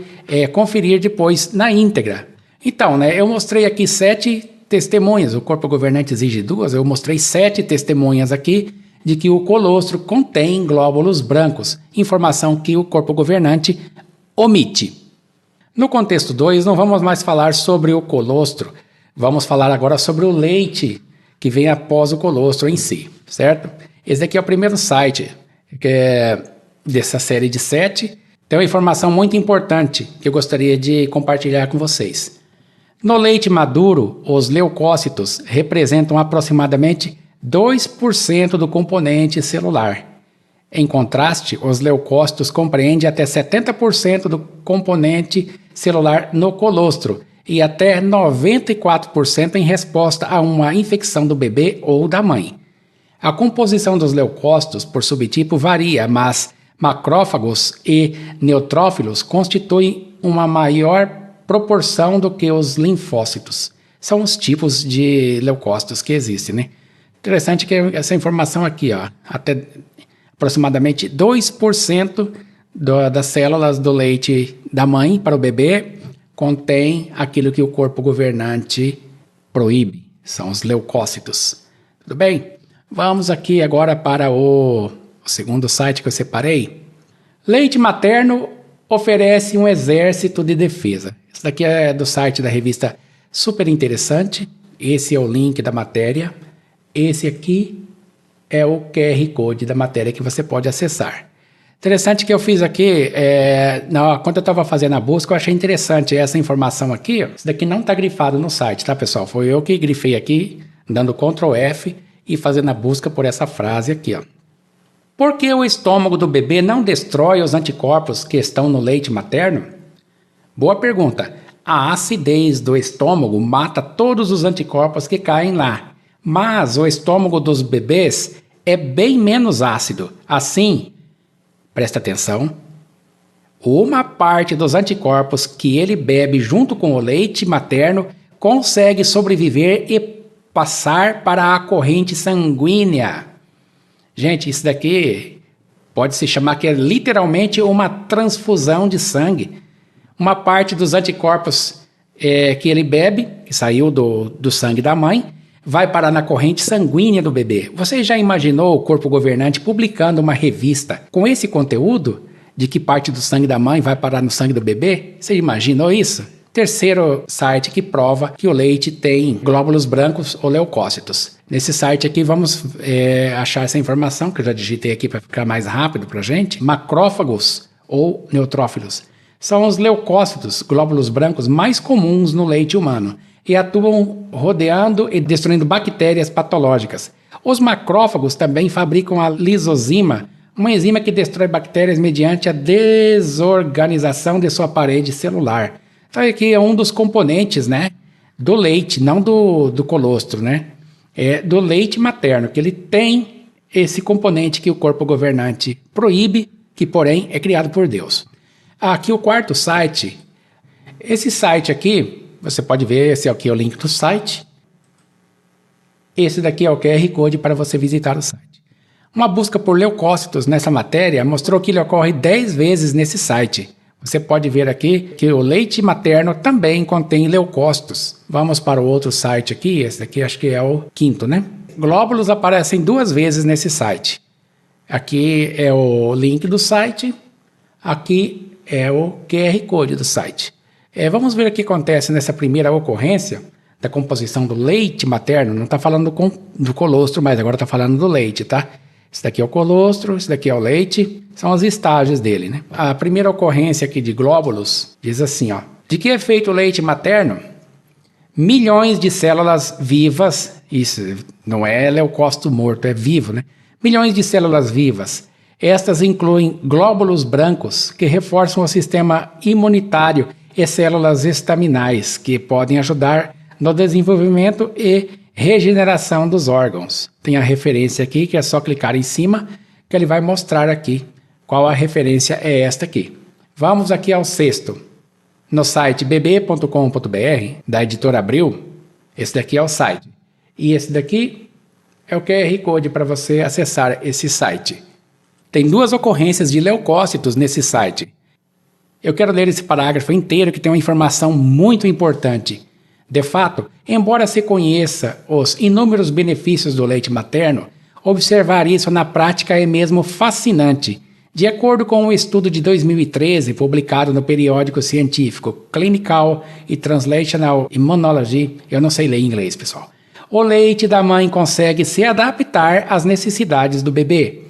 conferir depois na íntegra. Então, né, eu mostrei aqui 7 testemunhas, o corpo governante exige 2, eu mostrei 7 testemunhas aqui de que o colostro contém glóbulos brancos, informação que o corpo governante omite. No contexto 2, não vamos mais falar sobre o colostro, vamos falar agora sobre o leite que vem após o colostro em si, certo? Esse aqui é o primeiro site que é dessa série de 7. Tem uma informação muito importante que eu gostaria de compartilhar com vocês. No leite maduro, os leucócitos representam aproximadamente 2% do componente celular. Em contraste, os leucócitos compreendem até 70% do componente celular no colostro e até 94% em resposta a uma infecção do bebê ou da mãe. A composição dos leucócitos por subtipo varia, mas macrófagos e neutrófilos constituem uma maior proporção do que os linfócitos. São os tipos de leucócitos que existem, né? Interessante que essa informação aqui, ó, até aproximadamente 2% das células do leite da mãe para o bebê contém aquilo que o corpo governante proíbe, são os leucócitos. Tudo bem? Vamos aqui agora para o segundo site que eu separei. Leite materno oferece um exército de defesa. Isso daqui é do site da revista Super Interessante. Esse é o link da matéria. Esse aqui é o QR Code da matéria que você pode acessar. Interessante que eu fiz aqui, quando eu estava fazendo a busca, eu achei interessante essa informação aqui. Isso daqui não está grifado no site, tá, pessoal? Foi eu que grifei aqui, dando Ctrl F e fazendo a busca por essa frase aqui, ó. Por que o estômago do bebê não destrói os anticorpos que estão no leite materno? Boa pergunta. A acidez do estômago mata todos os anticorpos que caem lá, mas o estômago dos bebês é bem menos ácido. Assim, presta atenção, uma parte dos anticorpos que ele bebe junto com o leite materno consegue sobreviver e passar para a corrente sanguínea. Gente, isso daqui pode se chamar que é literalmente uma transfusão de sangue. Uma parte dos anticorpos que ele bebe, que saiu do sangue da mãe, vai parar na corrente sanguínea do bebê. Você já imaginou o corpo governante publicando uma revista com esse conteúdo? De que parte do sangue da mãe vai parar no sangue do bebê? Você imaginou isso? Terceiro site que prova que o leite tem glóbulos brancos ou leucócitos. Nesse site aqui vamos achar essa informação, que eu já digitei aqui para ficar mais rápido para a gente. Macrófagos ou neutrófilos são os leucócitos, glóbulos brancos mais comuns no leite humano e atuam rodeando e destruindo bactérias patológicas. Os macrófagos também fabricam a lisozima, uma enzima que destrói bactérias mediante a desorganização de sua parede celular. Então aqui é um dos componentes, né, do leite, não do colostro, né? É do leite materno, que ele tem esse componente que o corpo governante proíbe, que porém é criado por Deus. Aqui o quarto site. Esse site aqui, você pode ver, esse aqui é o link do site. Esse daqui é o QR Code para você visitar o site. Uma busca por leucócitos nessa matéria mostrou que ele ocorre 10 vezes nesse site. Você pode ver aqui que o leite materno também contém leucócitos. Vamos para o outro site aqui, esse daqui acho que é o quinto, né? Glóbulos aparecem 2 vezes nesse site. Aqui é o link do site, aqui é o QR Code do site. Vamos ver o que acontece nessa primeira ocorrência da composição do leite materno. Não está falando do colostro, mas agora está falando do leite, tá? Esse daqui é o colostro, esse daqui é o leite, são os estágios dele, né? A primeira ocorrência aqui de glóbulos diz assim, ó. De que é feito o leite materno? Milhões de células vivas, isso não é leucócito morto, é vivo, né? Milhões de células vivas. Estas incluem glóbulos brancos, que reforçam o sistema imunitário, e células estaminais, que podem ajudar no desenvolvimento e regeneração dos órgãos. Tem a referência aqui, que é só clicar em cima, que ele vai mostrar aqui qual a referência é esta aqui. Vamos aqui ao sexto. No site bb.com.br, da editora Abril, esse daqui é o site. E esse daqui é o QR Code para você acessar esse site. Tem 2 ocorrências de leucócitos nesse site. Eu quero ler esse parágrafo inteiro, que tem uma informação muito importante. De fato, embora se conheça os inúmeros benefícios do leite materno, observar isso na prática é mesmo fascinante. De acordo com um estudo de 2013, publicado no periódico científico Clinical e Translational Immunology, eu não sei ler inglês, pessoal, o leite da mãe consegue se adaptar às necessidades do bebê.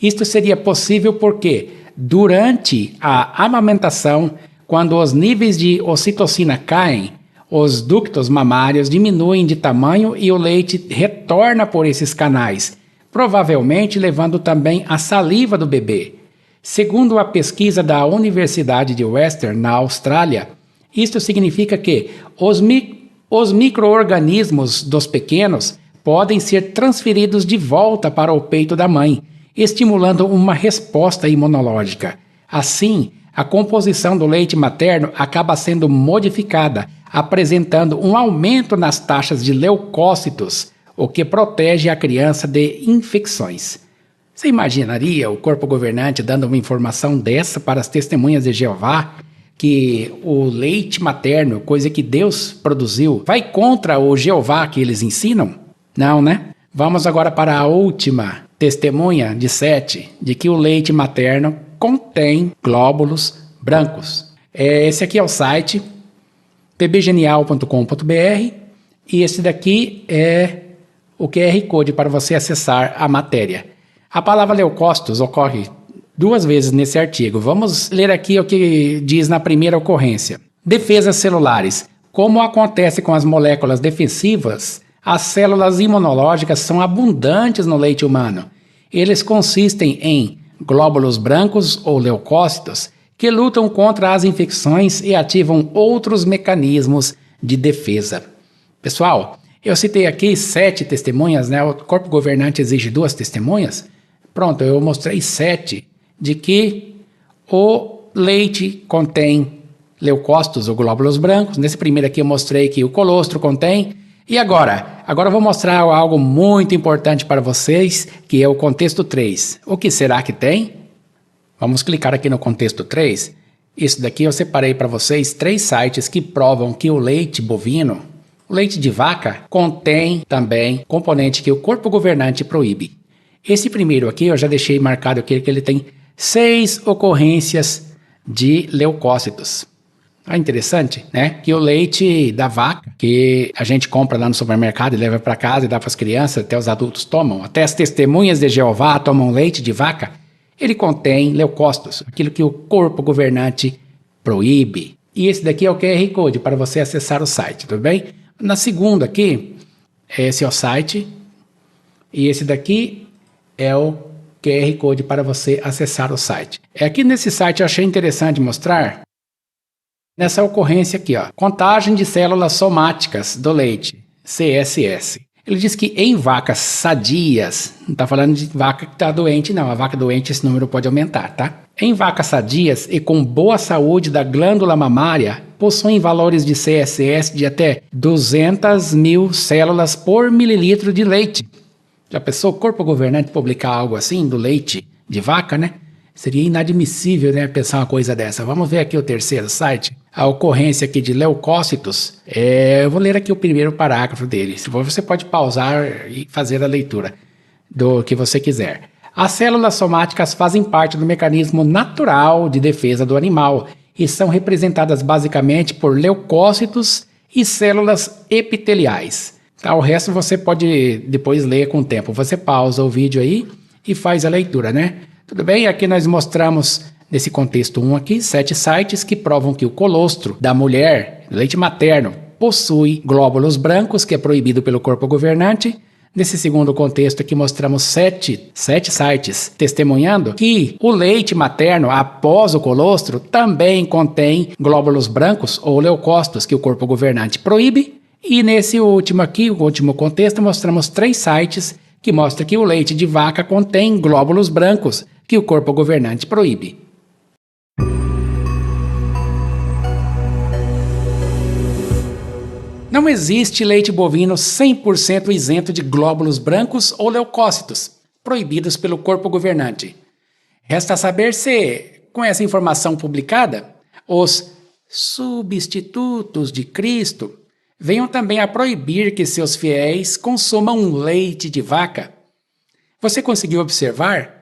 Isto seria possível porque, durante a amamentação, quando os níveis de ocitocina caem, os ductos mamários diminuem de tamanho e o leite retorna por esses canais, provavelmente levando também a saliva do bebê. Segundo a pesquisa da Universidade de Western, na Austrália, isto significa que os micro-organismos dos pequenos podem ser transferidos de volta para o peito da mãe, estimulando uma resposta imunológica. Assim, a composição do leite materno acaba sendo modificada, apresentando um aumento nas taxas de leucócitos, o que protege a criança de infecções. Você imaginaria o corpo governante dando uma informação dessa para as testemunhas de Jeová, que o leite materno, coisa que Deus produziu, vai contra o Jeová que eles ensinam? Não, né? Vamos agora para a última testemunha de 7, de que o leite materno contém glóbulos brancos. Esse aqui é o site pbgenial.com.br e esse daqui é o QR Code para você acessar a matéria. A palavra leucócitos ocorre 2 vezes nesse artigo. Vamos ler aqui o que diz na primeira ocorrência. Defesas celulares. Como acontece com as moléculas defensivas, as células imunológicas são abundantes no leite humano. Eles consistem em glóbulos brancos ou leucócitos que lutam contra as infecções e ativam outros mecanismos de defesa. Pessoal, eu citei aqui 7 testemunhas, né? O corpo governante exige 2 testemunhas. Pronto, eu mostrei 7 de que o leite contém leucócitos ou glóbulos brancos. Nesse primeiro aqui eu mostrei que o colostro contém. E agora? Agora eu vou mostrar algo muito importante para vocês, que é o contexto 3. O que será que tem? Vamos clicar aqui no contexto 3. Isso daqui eu separei para vocês 3 sites que provam que o leite bovino, O leite de vaca contém também componente que o corpo governante proíbe. Esse primeiro aqui, eu já deixei marcado aqui que ele tem 6 ocorrências de leucócitos. É interessante, né? Que o leite da vaca, que a gente compra lá no supermercado e leva para casa e dá para as crianças, até os adultos tomam, até as testemunhas de Jeová tomam leite de vaca, ele contém leucócitos, aquilo que o corpo governante proíbe. E esse daqui é o QR Code para você acessar o site, tudo bem? Na segunda aqui, esse é o site, e esse daqui é o QR Code para você acessar o site. Aqui nesse site eu achei interessante mostrar nessa ocorrência aqui, ó, contagem de células somáticas do leite, CSS. Ele diz que em vacas sadias, não está falando de vaca que está doente, não. A vaca doente esse número pode aumentar, tá? Em vacas sadias e com boa saúde da glândula mamária, possuem valores de CSS de até 200 mil células por mililitro de leite. Já pensou o corpo governante publicar algo assim do leite de vaca, né? Seria inadmissível, né, pensar uma coisa dessa. Vamos ver aqui o terceiro site. A ocorrência aqui de leucócitos. Eu vou ler aqui o primeiro parágrafo dele. Você pode pausar e fazer a leitura do que você quiser. As células somáticas fazem parte do mecanismo natural de defesa do animal e são representadas basicamente por leucócitos e células epiteliais. Tá, o resto você pode depois ler com o tempo. Você pausa o vídeo aí e faz a leitura, né? Tudo bem? Aqui nós mostramos, nesse contexto 1 aqui, 7 sites que provam que o colostro da mulher, leite materno, possui glóbulos brancos, que é proibido pelo corpo governante. Nesse segundo contexto aqui mostramos 7 sites testemunhando que o leite materno, após o colostro, também contém glóbulos brancos ou leucócitos, que o corpo governante proíbe. E nesse último aqui, o último contexto, mostramos 3 sites que mostram que o leite de vaca contém glóbulos brancos, que o corpo governante proíbe. Não existe leite bovino 100% isento de glóbulos brancos ou leucócitos, proibidos pelo corpo governante. Resta saber se, com essa informação publicada, os substitutos de Cristo venham também a proibir que seus fiéis consumam leite de vaca. Você conseguiu observar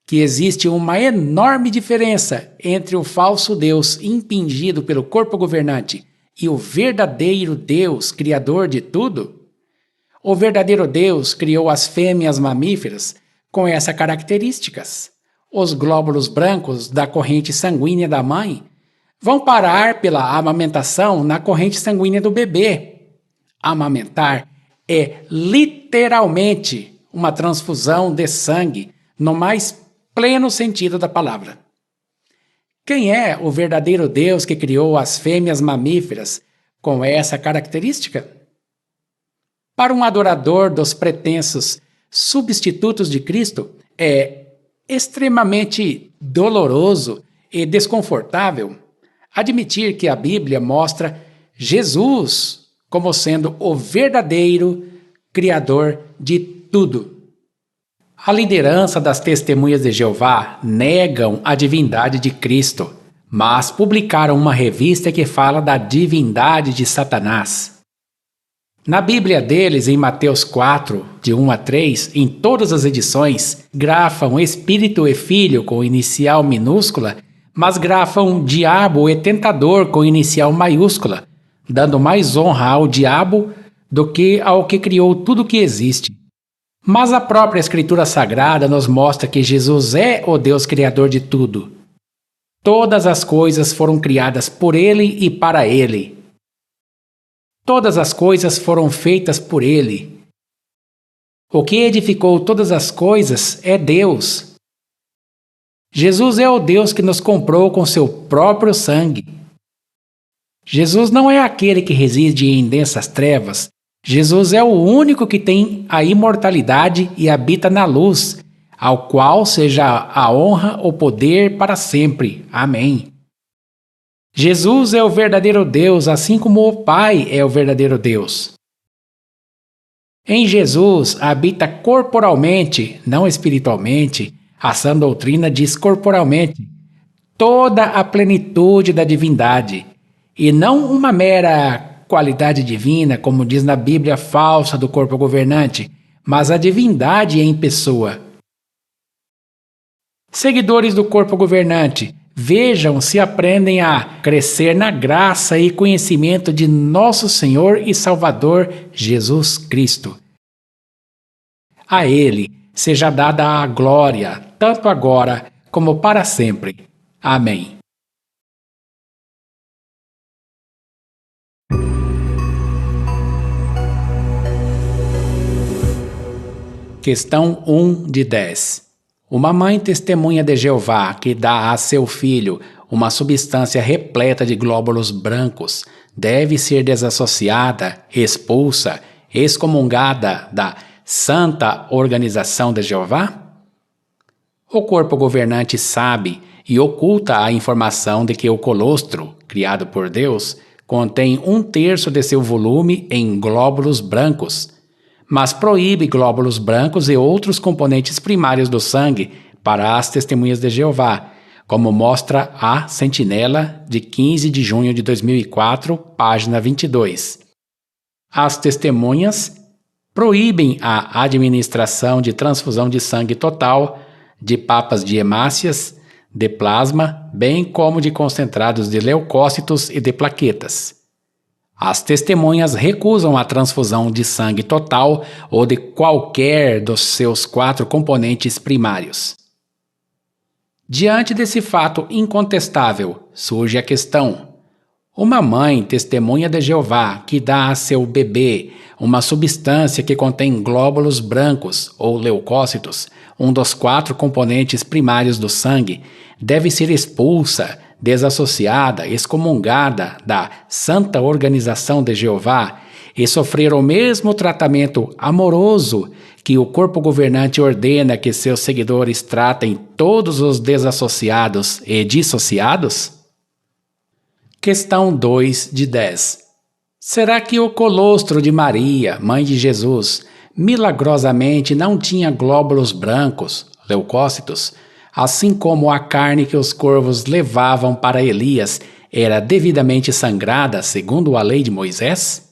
que existe uma enorme diferença entre o falso Deus impingido pelo corpo governante e o verdadeiro Deus, criador de tudo? O verdadeiro Deus criou as fêmeas mamíferas com essas características. Os glóbulos brancos da corrente sanguínea da mãe vão parar pela amamentação na corrente sanguínea do bebê. Amamentar é literalmente uma transfusão de sangue no mais pleno sentido da palavra. Quem é o verdadeiro Deus que criou as fêmeas mamíferas com essa característica? Para um adorador dos pretensos substitutos de Cristo, é extremamente doloroso e desconfortável admitir que a Bíblia mostra Jesus como sendo o verdadeiro Criador de tudo. A liderança das Testemunhas de Jeová negam a divindade de Cristo, mas publicaram uma revista que fala da divindade de Satanás. Na Bíblia deles, em Mateus 4, de 1 a 3, em todas as edições, grafam Espírito e Filho com inicial minúscula, mas grafam Diabo e Tentador com inicial maiúscula, dando mais honra ao diabo do que ao que criou tudo o que existe. Mas a própria Escritura Sagrada nos mostra que Jesus é o Deus Criador de tudo. Todas as coisas foram criadas por Ele e para Ele. Todas as coisas foram feitas por Ele. O que edificou todas as coisas é Deus. Jesus é o Deus que nos comprou com seu próprio sangue. Jesus não é aquele que reside em densas trevas. Jesus é o único que tem a imortalidade e habita na luz, ao qual seja a honra, o poder para sempre. Amém. Jesus é o verdadeiro Deus, assim como o Pai é o verdadeiro Deus. Em Jesus habita corporalmente, não espiritualmente, a sã doutrina diz corporalmente, toda a plenitude da divindade, e não uma mera qualidade divina, como diz na Bíblia falsa do corpo governante, mas a divindade em pessoa. Seguidores do corpo governante, vejam se aprendem a crescer na graça e conhecimento de nosso Senhor e Salvador Jesus Cristo. A Ele seja dada a glória, tanto agora como para sempre. Amém. Questão 1 de 10. Uma mãe testemunha de Jeová que dá a seu filho uma substância repleta de glóbulos brancos deve ser desassociada, expulsa, excomungada da Santa Organização de Jeová? O corpo governante sabe e oculta a informação de que o colostro, criado por Deus, contém 1/3 de seu volume em glóbulos brancos, mas proíbe glóbulos brancos e outros componentes primários do sangue para as testemunhas de Jeová, como mostra a Sentinela de 15 de junho de 2004, página 22. As testemunhas proíbem a administração de transfusão de sangue total, de papas de hemácias, de plasma, bem como de concentrados de leucócitos e de plaquetas. As testemunhas recusam a transfusão de sangue total ou de qualquer dos seus 4 componentes primários. Diante desse fato incontestável, surge a questão: uma mãe testemunha de Jeová que dá a seu bebê uma substância que contém glóbulos brancos ou leucócitos, um dos 4 componentes primários do sangue, deve ser expulsa, desassociada, excomungada da Santa Organização de Jeová e sofrer o mesmo tratamento amoroso que o corpo governante ordena que seus seguidores tratem todos os desassociados e dissociados? Questão 2 de 10. Será que o colostro de Maria, mãe de Jesus, milagrosamente não tinha glóbulos brancos, leucócitos, assim como a carne que os corvos levavam para Elias era devidamente sangrada segundo a lei de Moisés?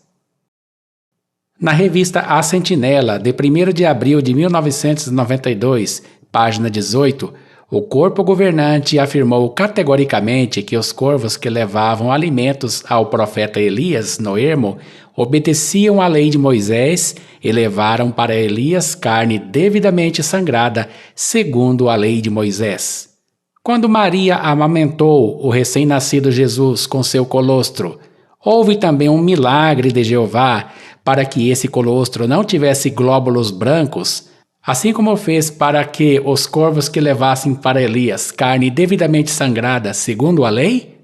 Na revista A Sentinela, de 1º de abril de 1992, página 18, o corpo governante afirmou categoricamente que os corvos que levavam alimentos ao profeta Elias no ermo obedeciam à lei de Moisés e levaram para Elias carne devidamente sangrada, segundo a lei de Moisés. Quando Maria amamentou o recém-nascido Jesus com seu colostro, houve também um milagre de Jeová para que esse colostro não tivesse glóbulos brancos, assim como fez para que os corvos que levassem para Elias carne devidamente sangrada, segundo a lei?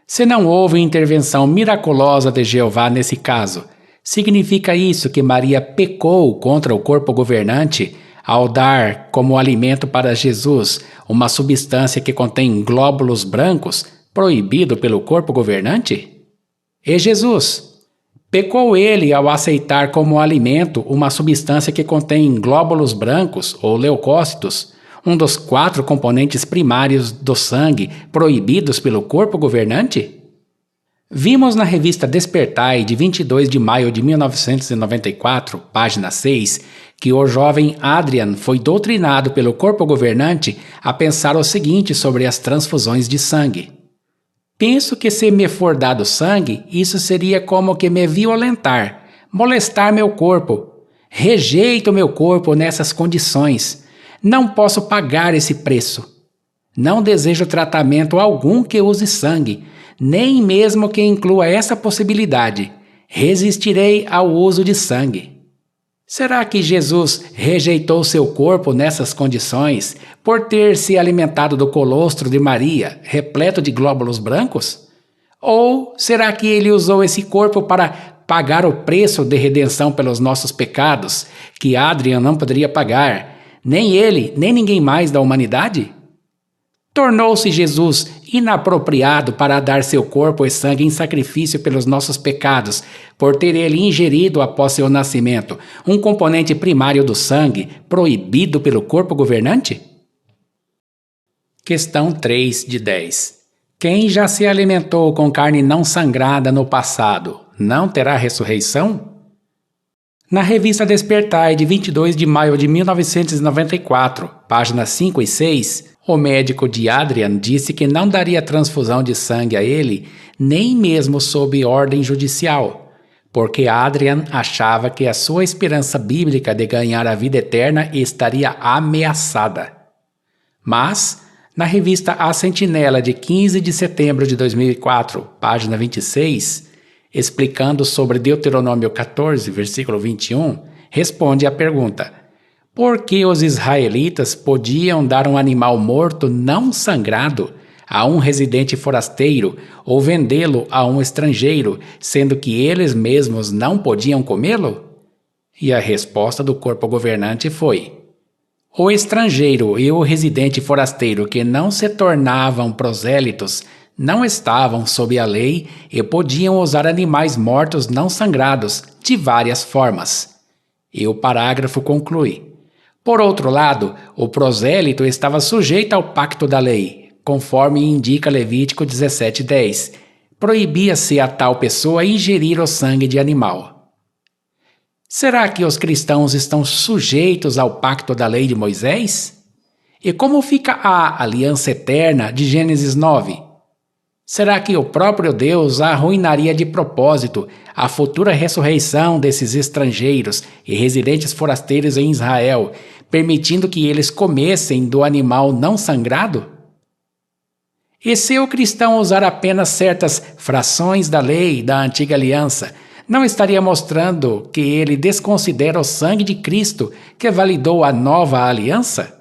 Se não houve intervenção miraculosa de Jeová nesse caso, significa isso que Maria pecou contra o corpo governante ao dar como alimento para Jesus uma substância que contém glóbulos brancos, proibido pelo corpo governante? E Jesus? Pecou ele ao aceitar como alimento uma substância que contém glóbulos brancos ou leucócitos, um dos 4 componentes primários do sangue proibidos pelo corpo governante? Vimos na revista Despertai, de 22 de maio de 1994, página 6, que o jovem Adrian foi doutrinado pelo corpo governante a pensar o seguinte sobre as transfusões de sangue. Penso que se me for dado sangue, isso seria como que me violentar, molestar meu corpo. Rejeito meu corpo nessas condições. Não posso pagar esse preço. Não desejo tratamento algum que use sangue, nem mesmo que inclua essa possibilidade. Resistirei ao uso de sangue. Será que Jesus rejeitou seu corpo nessas condições por ter se alimentado do colostro de Maria, repleto de glóbulos brancos? Ou será que ele usou esse corpo para pagar o preço de redenção pelos nossos pecados, que Adrian não poderia pagar, nem ele, nem ninguém mais da humanidade? Tornou-se Jesus inapropriado para dar seu corpo e sangue em sacrifício pelos nossos pecados, por ter ele ingerido após seu nascimento um componente primário do sangue proibido pelo corpo governante? Questão 3 de 10. Quem já se alimentou com carne não sangrada no passado, não terá ressurreição? Na revista Despertai, de 22 de maio de 1994, páginas 5 e 6, o médico de Adrian disse que não daria transfusão de sangue a ele, nem mesmo sob ordem judicial, porque Adrian achava que a sua esperança bíblica de ganhar a vida eterna estaria ameaçada. Mas, na revista A Sentinela, de 15 de setembro de 2004, página 26, explicando sobre Deuteronômio 14, versículo 21, responde à pergunta: por que os israelitas podiam dar um animal morto não sangrado a um residente forasteiro ou vendê-lo a um estrangeiro, sendo que eles mesmos não podiam comê-lo? E a resposta do corpo governante foi: o estrangeiro e o residente forasteiro que não se tornavam prosélitos não estavam sob a lei e podiam usar animais mortos não sangrados de várias formas. E o parágrafo conclui: por outro lado, o prosélito estava sujeito ao pacto da lei, conforme indica Levítico 17:10. Proibia-se a tal pessoa ingerir o sangue de animal. Será que os cristãos estão sujeitos ao pacto da lei de Moisés? E como fica a aliança eterna de Gênesis 9? Será que o próprio Deus arruinaria de propósito a futura ressurreição desses estrangeiros e residentes forasteiros em Israel, permitindo que eles comessem do animal não sangrado? E se o cristão usar apenas certas frações da lei da antiga aliança, não estaria mostrando que ele desconsidera o sangue de Cristo que validou a nova aliança?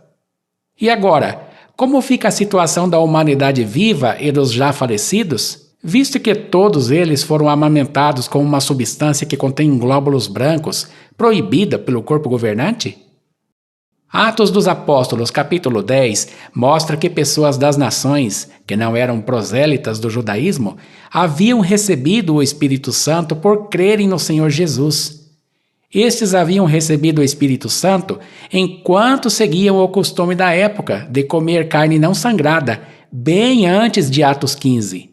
E agora, como fica a situação da humanidade viva e dos já falecidos, visto que todos eles foram amamentados com uma substância que contém glóbulos brancos, proibida pelo corpo governante? Atos dos Apóstolos, capítulo 10, mostra que pessoas das nações, que não eram prosélitas do judaísmo, haviam recebido o Espírito Santo por crerem no Senhor Jesus. Estes haviam recebido o Espírito Santo enquanto seguiam o costume da época de comer carne não sangrada, bem antes de Atos 15.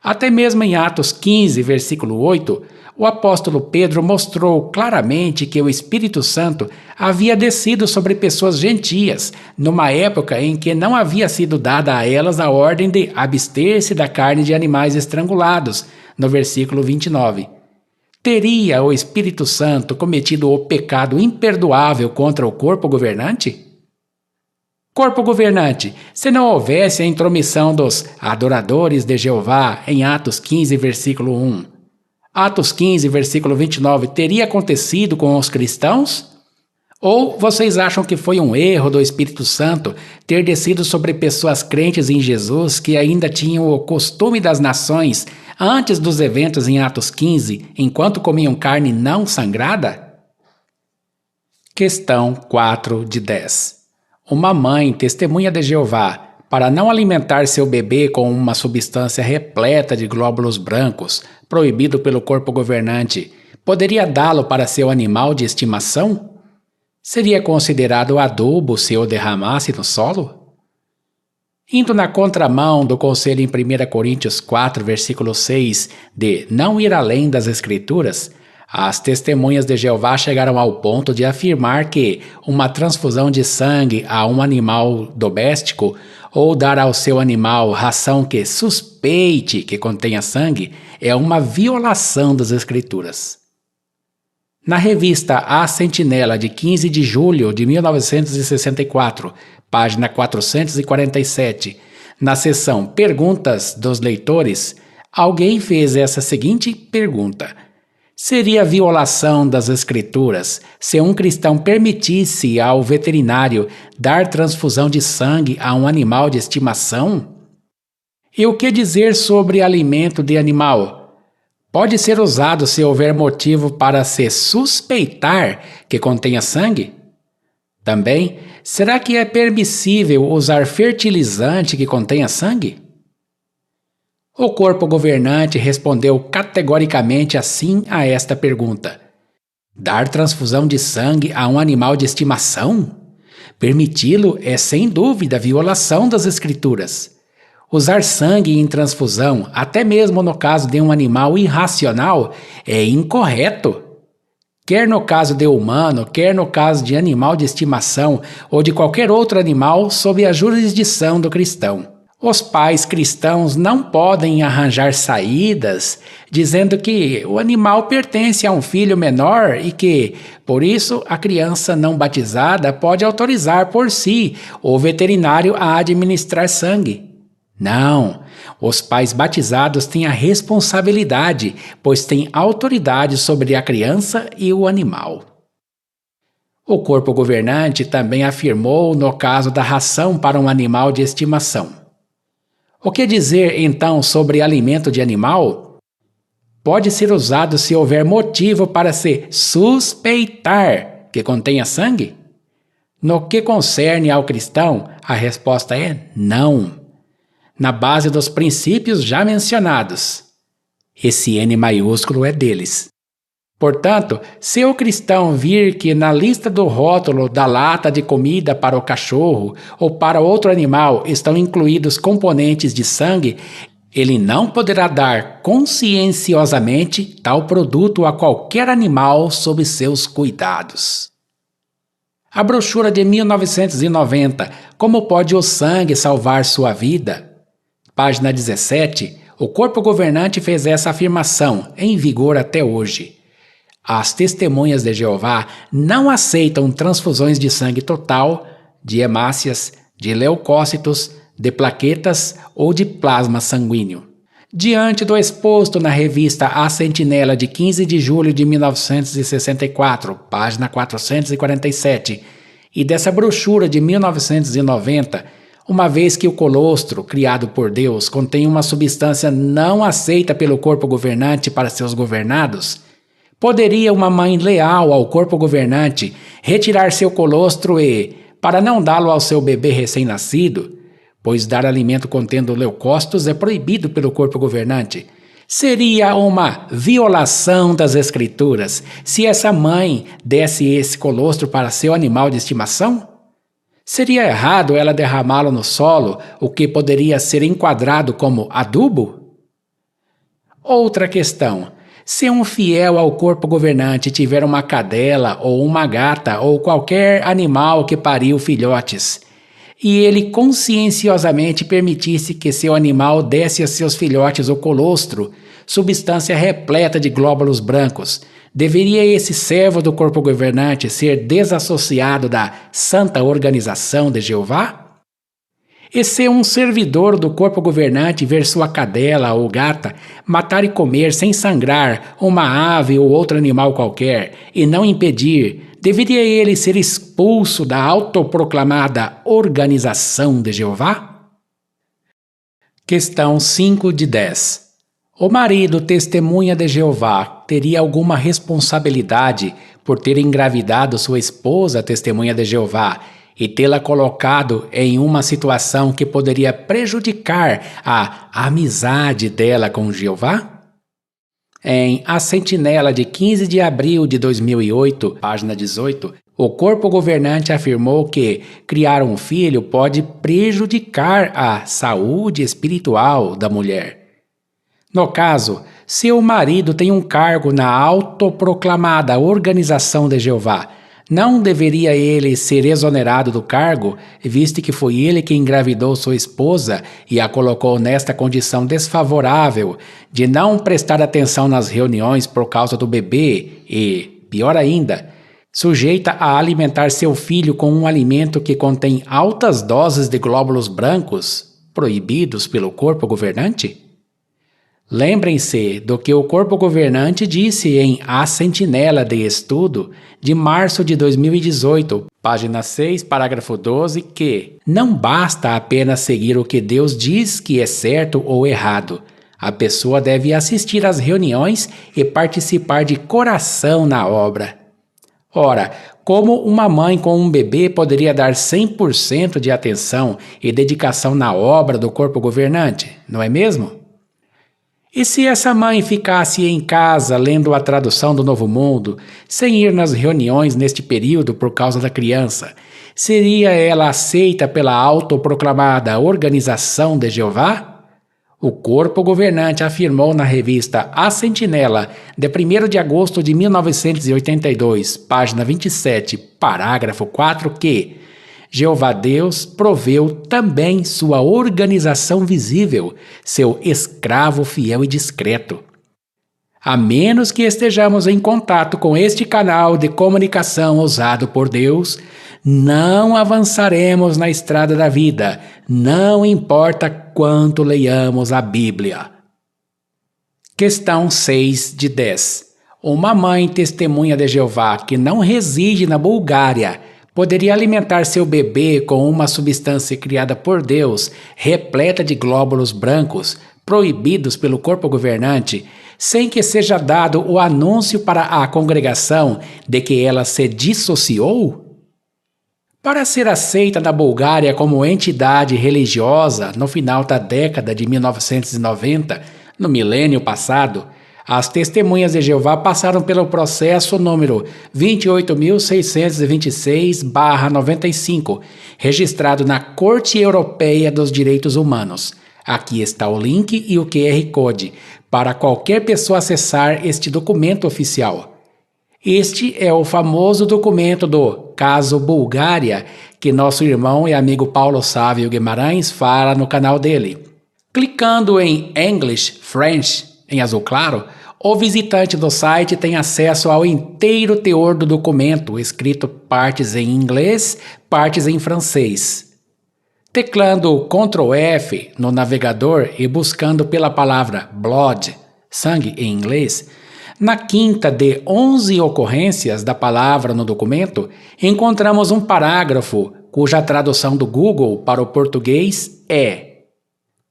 Até mesmo em Atos 15, versículo 8, o apóstolo Pedro mostrou claramente que o Espírito Santo havia descido sobre pessoas gentias, numa época em que não havia sido dada a elas a ordem de abster-se da carne de animais estrangulados, no versículo 29. Teria o Espírito Santo cometido o pecado imperdoável contra o corpo governante? Corpo governante, se não houvesse a intromissão dos adoradores de Jeová em Atos 15, versículo 1, Atos 15, versículo 29, teria acontecido com os cristãos? Ou vocês acham que foi um erro do Espírito Santo ter descido sobre pessoas crentes em Jesus que ainda tinham o costume das nações antes dos eventos em Atos 15, enquanto comiam carne não sangrada? Questão 4 de 10. Uma mãe testemunha de Jeová, para não alimentar seu bebê com uma substância repleta de glóbulos brancos, proibido pelo corpo governante, poderia dá-lo para seu animal de estimação? Seria considerado adubo se o derramasse no solo? Indo na contramão do conselho em 1 Coríntios 4, versículo 6, de não ir além das Escrituras, as testemunhas de Jeová chegaram ao ponto de afirmar que uma transfusão de sangue a um animal doméstico ou dar ao seu animal ração que suspeite que contenha sangue é uma violação das Escrituras. Na revista A Sentinela, de 15 de julho de 1964, página 447, na seção Perguntas dos Leitores, alguém fez essa seguinte pergunta: seria violação das Escrituras se um cristão permitisse ao veterinário dar transfusão de sangue a um animal de estimação? E o que dizer sobre alimento de animal? Pode ser usado se houver motivo para se suspeitar que contenha sangue? Também, será que é permissível usar fertilizante que contenha sangue? O corpo governante respondeu categoricamente assim a esta pergunta: dar transfusão de sangue a um animal de estimação? Permiti-lo é sem dúvida violação das Escrituras. Usar sangue em transfusão, até mesmo no caso de um animal irracional, é incorreto. Quer no caso de humano, quer no caso de animal de estimação ou de qualquer outro animal sob a jurisdição do cristão. Os pais cristãos não podem arranjar saídas dizendo que o animal pertence a um filho menor e que, por isso, a criança não batizada pode autorizar por si o veterinário a administrar sangue. Não, os pais batizados têm a responsabilidade, pois têm autoridade sobre a criança e o animal. O corpo governante também afirmou no caso da ração para um animal de estimação. O que dizer, então, sobre alimento de animal? Pode ser usado se houver motivo para se suspeitar que contenha sangue? No que concerne ao cristão, a resposta é não. Na base dos princípios já mencionados. Esse N maiúsculo é deles. Portanto, se o cristão vir que na lista do rótulo da lata de comida para o cachorro ou para outro animal estão incluídos componentes de sangue, ele não poderá dar conscienciosamente tal produto a qualquer animal sob seus cuidados. A brochura de 1990, Como pode o sangue salvar sua vida? Página 17, o corpo governante fez essa afirmação, em vigor até hoje. As testemunhas de Jeová não aceitam transfusões de sangue total, de hemácias, de leucócitos, de plaquetas ou de plasma sanguíneo. Diante do exposto na revista A Sentinela de 15 de julho de 1964, página 447, e dessa brochura de 1990, uma vez que o colostro, criado por Deus, contém uma substância não aceita pelo corpo governante para seus governados, poderia uma mãe leal ao corpo governante retirar seu colostro e, para não dá-lo ao seu bebê recém-nascido, pois dar alimento contendo leucócitos é proibido pelo corpo governante, seria uma violação das Escrituras se essa mãe desse esse colostro para seu animal de estimação? Seria errado ela derramá-lo no solo, o que poderia ser enquadrado como adubo? Outra questão. Se um fiel ao corpo governante tiver uma cadela ou uma gata ou qualquer animal que pariu filhotes, e ele conscienciosamente permitisse que seu animal desse a seus filhotes o colostro, substância repleta de glóbulos brancos, deveria esse servo do corpo governante ser desassociado da Santa Organização de Jeová? E se um servidor do corpo governante ver sua cadela ou gata matar e comer sem sangrar uma ave ou outro animal qualquer e não impedir, deveria ele ser expulso da autoproclamada Organização de Jeová? Questão 5 de 10. O marido testemunha de Jeová teria alguma responsabilidade por ter engravidado sua esposa testemunha de Jeová e tê-la colocado em uma situação que poderia prejudicar a amizade dela com Jeová? Em A Sentinela de 15 de abril de 2008, página 18, o corpo governante afirmou que criar um filho pode prejudicar a saúde espiritual da mulher. No caso, se o marido tem um cargo na autoproclamada Organização de Jeová, não deveria ele ser exonerado do cargo, visto que foi ele que engravidou sua esposa e a colocou nesta condição desfavorável de não prestar atenção nas reuniões por causa do bebê e, pior ainda, sujeita a alimentar seu filho com um alimento que contém altas doses de glóbulos brancos, proibidos pelo corpo governante? Lembrem-se do que o corpo governante disse em A Sentinela de Estudo, de março de 2018, página 6, parágrafo 12, que não basta apenas seguir o que Deus diz que é certo ou errado. A pessoa deve assistir às reuniões e participar de coração na obra. Ora, como uma mãe com um bebê poderia dar 100% de atenção e dedicação na obra do corpo governante, não é mesmo? E se essa mãe ficasse em casa lendo a tradução do Novo Mundo, sem ir nas reuniões neste período por causa da criança, seria ela aceita pela autoproclamada Organização de Jeová? O corpo governante afirmou na revista A Sentinela, de 1º de agosto de 1982, página 27, parágrafo 4, que Jeová Deus proveu também sua organização visível, seu escravo fiel e discreto. A menos que estejamos em contato com este canal de comunicação usado por Deus, não avançaremos na estrada da vida, não importa quanto leiamos a Bíblia. Questão 6 de 10. Uma mãe testemunha de Jeová que não reside na Bulgária poderia alimentar seu bebê com uma substância criada por Deus, repleta de glóbulos brancos, proibidos pelo corpo governante, sem que seja dado o anúncio para a congregação de que ela se dissociou? Para ser aceita na Bulgária como entidade religiosa no final da década de 1990, no milênio passado, as testemunhas de Jeová passaram pelo processo número 28.626/95, registrado na Corte Europeia dos Direitos Humanos. Aqui está o link e o QR Code para qualquer pessoa acessar este documento oficial. Este é o famoso documento do Caso Bulgária, que nosso irmão e amigo Paulo Sávio Guimarães fala no canal dele. Clicando em English, French, em azul claro, o visitante do site tem acesso ao inteiro teor do documento, escrito partes em inglês, partes em francês. Teclando Ctrl F no navegador e buscando pela palavra blood, sangue em inglês, na quinta de 11 ocorrências da palavra no documento, encontramos um parágrafo cuja tradução do Google para o português é: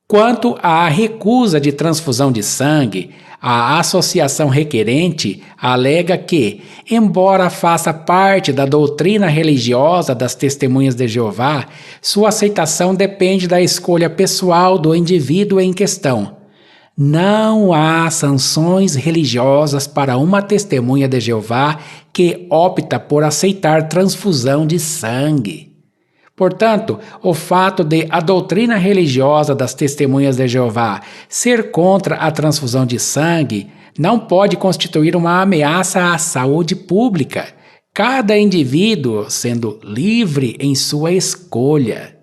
quanto à recusa de transfusão de sangue, a associação requerente alega que, embora faça parte da doutrina religiosa das Testemunhas de Jeová, sua aceitação depende da escolha pessoal do indivíduo em questão. Não há sanções religiosas para uma testemunha de Jeová que opta por aceitar transfusão de sangue. Portanto, o fato de a doutrina religiosa das Testemunhas de Jeová ser contra a transfusão de sangue não pode constituir uma ameaça à saúde pública, cada indivíduo sendo livre em sua escolha.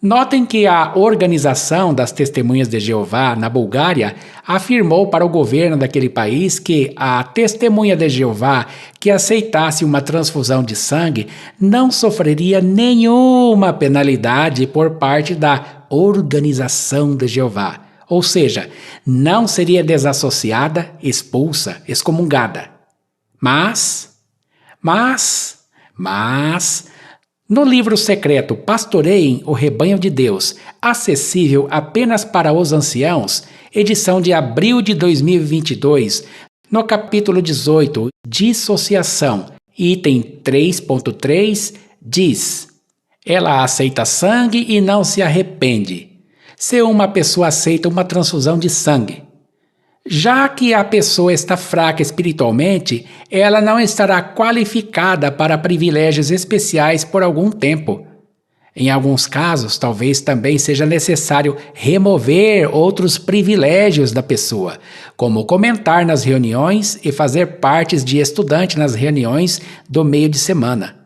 Notem que a Organização das Testemunhas de Jeová na Bulgária afirmou para o governo daquele país que a testemunha de Jeová que aceitasse uma transfusão de sangue não sofreria nenhuma penalidade por parte da Organização de Jeová, ou seja, não seria desassociada, expulsa, excomungada. Mas, no livro secreto Pastoreiem o Rebanho de Deus, acessível apenas para os anciãos, edição de abril de 2022, no capítulo 18, Dissociação, item 3.3, diz: ela aceita sangue e não se arrepende. Se uma pessoa aceita uma transfusão de sangue, já que a pessoa está fraca espiritualmente, ela não estará qualificada para privilégios especiais por algum tempo. Em alguns casos, talvez também seja necessário remover outros privilégios da pessoa, como comentar nas reuniões e fazer partes de estudante nas reuniões do meio de semana.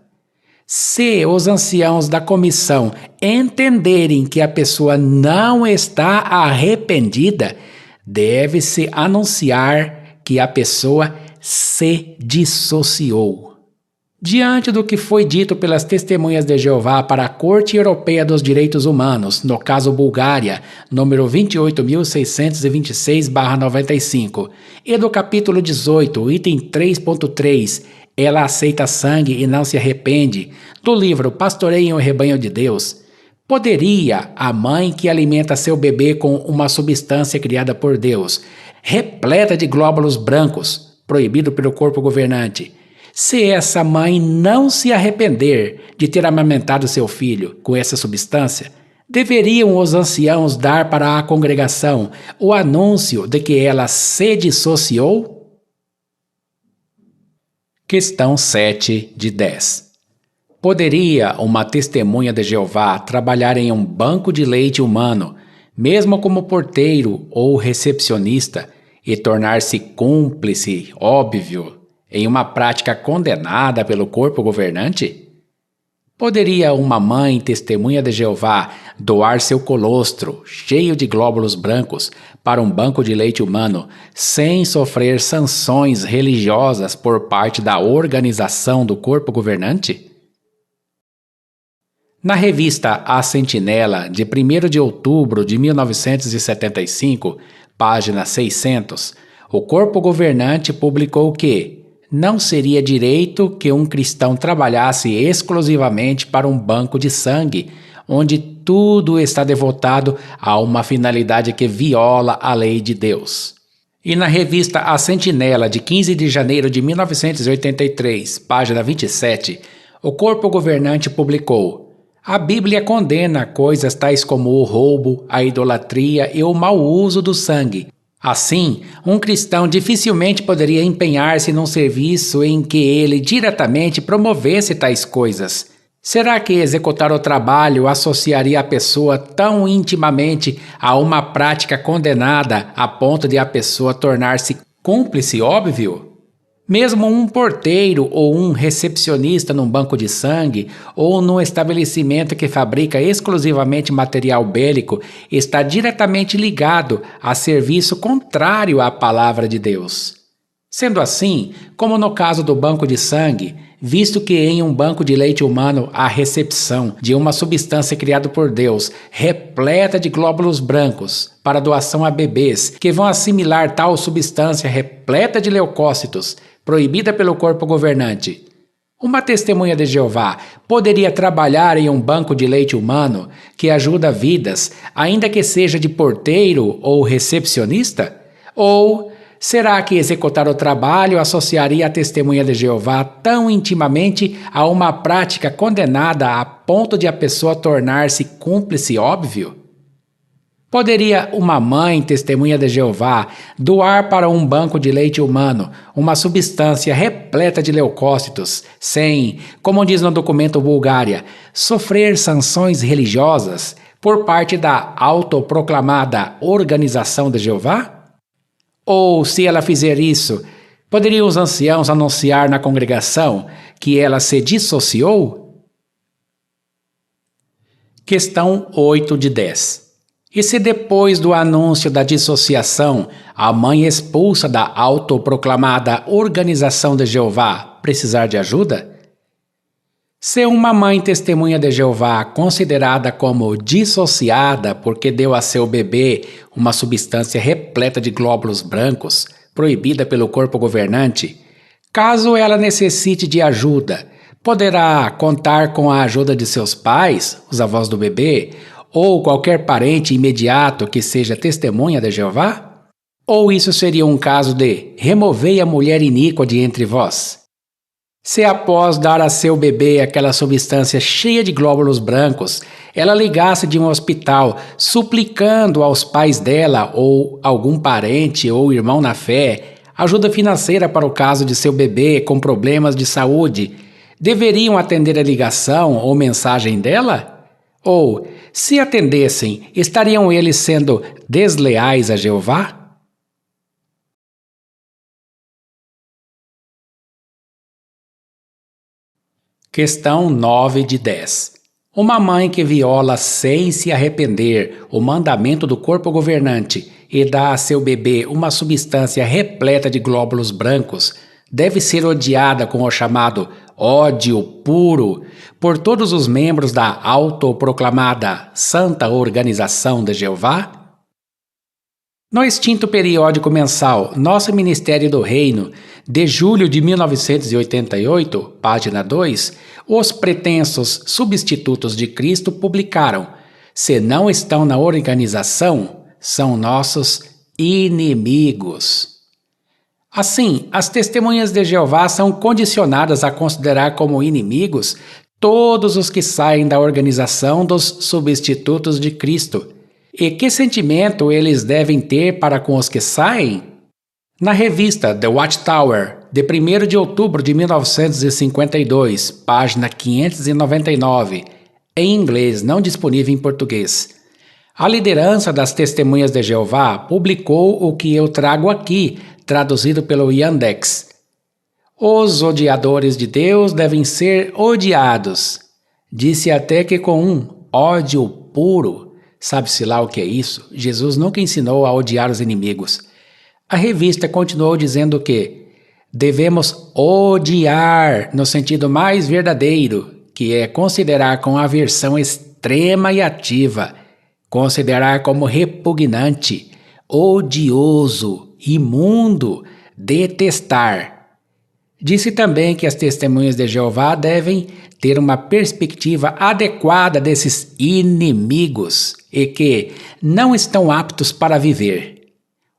Se os anciãos da comissão entenderem que a pessoa não está arrependida, deve-se anunciar que a pessoa se dissociou. Diante do que foi dito pelas Testemunhas de Jeová para a Corte Europeia dos Direitos Humanos, no caso Bulgária, número 28.626/95, e do capítulo 18, item 3.3, ela aceita sangue e não se arrepende, do livro Pastoreiem o Rebanho de Deus, poderia a mãe que alimenta seu bebê com uma substância criada por Deus, repleta de glóbulos brancos, proibido pelo corpo governante, se essa mãe não se arrepender de ter amamentado seu filho com essa substância, deveriam os anciãos dar para a congregação o anúncio de que ela se dissociou? Questão 7 de 10. Poderia uma testemunha de Jeová trabalhar em um banco de leite humano, mesmo como porteiro ou recepcionista, e tornar-se cúmplice, óbvio, em uma prática condenada pelo corpo governante? Poderia uma mãe testemunha de Jeová doar seu colostro, cheio de glóbulos brancos, para um banco de leite humano, sem sofrer sanções religiosas por parte da organização do corpo governante? Na revista A Sentinela, de 1º de outubro de 1975, página 600, o corpo governante publicou que não seria direito que um cristão trabalhasse exclusivamente para um banco de sangue, onde tudo está devotado a uma finalidade que viola a lei de Deus. E na revista A Sentinela, de 15 de janeiro de 1983, página 27, o corpo governante publicou: a Bíblia condena coisas tais como o roubo, a idolatria e o mau uso do sangue. Assim, um cristão dificilmente poderia empenhar-se num serviço em que ele diretamente promovesse tais coisas. Será que executar o trabalho associaria a pessoa tão intimamente a uma prática condenada a ponto de a pessoa tornar-se cúmplice óbvio? Mesmo um porteiro ou um recepcionista num banco de sangue ou num estabelecimento que fabrica exclusivamente material bélico está diretamente ligado a serviço contrário à palavra de Deus. Sendo assim, como no caso do banco de sangue, visto que em um banco de leite humano há recepção de uma substância criada por Deus, repleta de glóbulos brancos, para doação a bebês, que vão assimilar tal substância repleta de leucócitos, proibida pelo corpo governante, uma testemunha de Jeová poderia trabalhar em um banco de leite humano que ajuda vidas, ainda que seja de porteiro ou recepcionista? Ou será que executar o trabalho associaria a testemunha de Jeová tão intimamente a uma prática condenada a ponto de a pessoa tornar-se cúmplice óbvio? Poderia uma mãe testemunha de Jeová doar para um banco de leite humano uma substância repleta de leucócitos sem, como diz no documento Bulgária, sofrer sanções religiosas por parte da autoproclamada Organização de Jeová? Ou, se ela fizer isso, poderiam os anciãos anunciar na congregação que ela se dissociou? Questão 8 de 10. E se depois do anúncio da dissociação, a mãe expulsa da autoproclamada Organização de Jeová precisar de ajuda? Se uma mãe testemunha de Jeová considerada como dissociada porque deu a seu bebê uma substância repleta de glóbulos brancos, proibida pelo corpo governante, caso ela necessite de ajuda, poderá contar com a ajuda de seus pais, os avós do bebê, ou qualquer parente imediato que seja testemunha de Jeová? Ou isso seria um caso de removei a mulher iníqua de entre vós? Se após dar a seu bebê aquela substância cheia de glóbulos brancos, ela ligasse de um hospital suplicando aos pais dela ou algum parente ou irmão na fé ajuda financeira para o caso de seu bebê com problemas de saúde, deveriam atender a ligação ou mensagem dela? Ou, se atendessem, estariam eles sendo desleais a Jeová? Questão 9 de 10. Uma mãe que viola sem se arrepender o mandamento do corpo governante e dá a seu bebê uma substância repleta de glóbulos brancos deve ser odiada com o chamado ódio puro por todos os membros da autoproclamada Santa Organização de Jeová? No extinto periódico mensal Nosso Ministério do Reino, de julho de 1988, página 2, os pretensos substitutos de Cristo publicaram: se não estão na organização, são nossos inimigos. Assim, as testemunhas de Jeová são condicionadas a considerar como inimigos todos os que saem da organização dos substitutos de Cristo. E que sentimento eles devem ter para com os que saem? Na revista The Watchtower, de 1º de outubro de 1952, página 599, em inglês, não disponível em português. A liderança das Testemunhas de Jeová publicou o que eu trago aqui, traduzido pelo Yandex. Os odiadores de Deus devem ser odiados. Disse até que com um ódio puro. Sabe-se lá o que é isso? Jesus nunca ensinou a odiar os inimigos. A revista continuou dizendo que devemos odiar no sentido mais verdadeiro, que é considerar com aversão extrema e ativa, considerar como repugnante, odioso, imundo, detestar. Disse também que as testemunhas de Jeová devem ter uma perspectiva adequada desses inimigos e que não estão aptos para viver.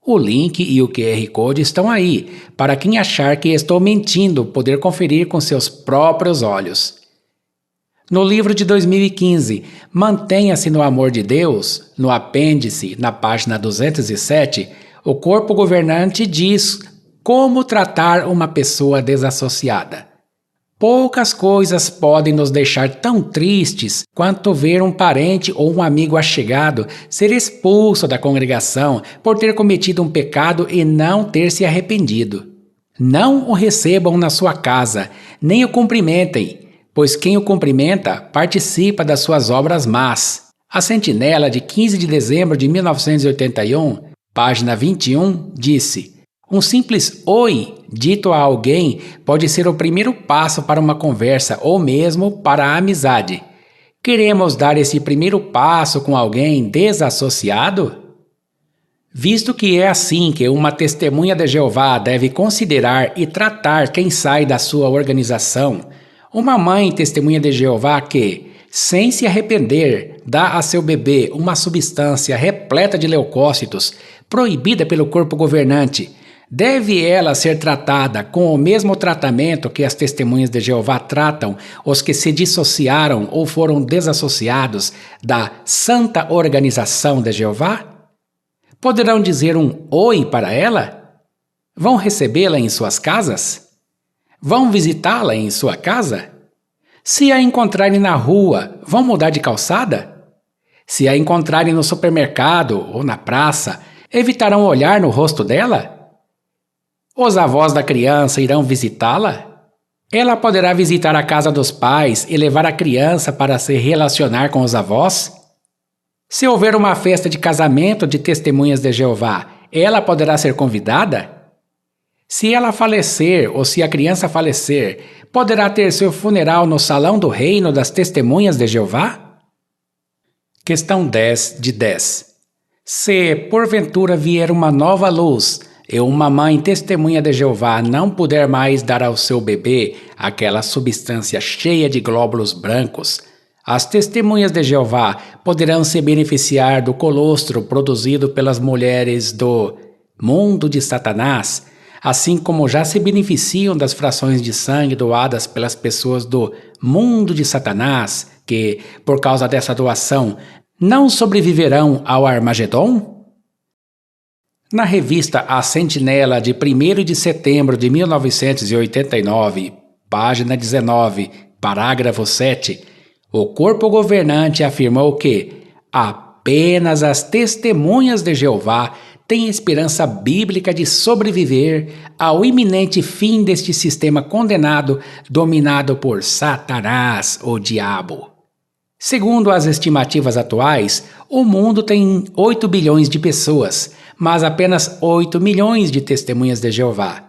O link e o QR Code estão aí, para quem achar que estou mentindo poder conferir com seus próprios olhos. No livro de 2015, Mantenha-se no Amor de Deus, no apêndice, na página 207, o corpo governante diz como tratar uma pessoa desassociada. Poucas coisas podem nos deixar tão tristes quanto ver um parente ou um amigo achegado ser expulso da congregação por ter cometido um pecado e não ter se arrependido. Não o recebam na sua casa, nem o cumprimentem, pois quem o cumprimenta participa das suas obras más. A Sentinela, de 15 de dezembro de 1981, página 21, disse: um simples oi dito a alguém pode ser o primeiro passo para uma conversa ou mesmo para a amizade. Queremos dar esse primeiro passo com alguém desassociado? Visto que é assim que uma testemunha de Jeová deve considerar e tratar quem sai da sua organização, uma mãe testemunha de Jeová que, sem se arrepender, dá a seu bebê uma substância repleta de leucócitos, proibida pelo corpo governante, deve ela ser tratada com o mesmo tratamento que as testemunhas de Jeová tratam os que se dissociaram ou foram desassociados da Santa Organização de Jeová? Poderão dizer um oi para ela? Vão recebê-la em suas casas? Vão visitá-la em sua casa? Se a encontrarem na rua, vão mudar de calçada? Se a encontrarem no supermercado ou na praça, evitarão olhar no rosto dela? Os avós da criança irão visitá-la? Ela poderá visitar a casa dos pais e levar a criança para se relacionar com os avós? Se houver uma festa de casamento de testemunhas de Jeová, ela poderá ser convidada? Se ela falecer ou se a criança falecer, poderá ter seu funeral no salão do reino das testemunhas de Jeová? Questão 10 de 10. Se, porventura, vier uma nova luz e uma mãe testemunha de Jeová não puder mais dar ao seu bebê aquela substância cheia de glóbulos brancos, as testemunhas de Jeová poderão se beneficiar do colostro produzido pelas mulheres do mundo de Satanás, assim como já se beneficiam das frações de sangue doadas pelas pessoas do mundo de Satanás, que, por causa dessa doação, não sobreviverão ao Armagedon? Na revista A Sentinela, de 1º de setembro de 1989, página 19, parágrafo 7, o corpo governante afirmou que apenas as testemunhas de Jeová têm esperança bíblica de sobreviver ao iminente fim deste sistema condenado dominado por Satanás, o diabo. Segundo as estimativas atuais, o mundo tem 8 bilhões de pessoas, mas apenas 8 milhões de testemunhas de Jeová.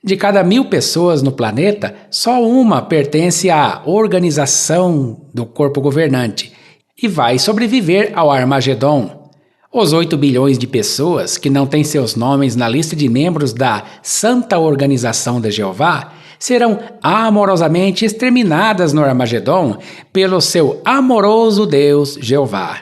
De cada 1.000 pessoas no planeta, só uma pertence à organização do corpo governante e vai sobreviver ao Armagedon. Os 8 bilhões de pessoas que não têm seus nomes na lista de membros da Santa Organização de Jeová serão amorosamente exterminadas no Armagedon pelo seu amoroso Deus Jeová.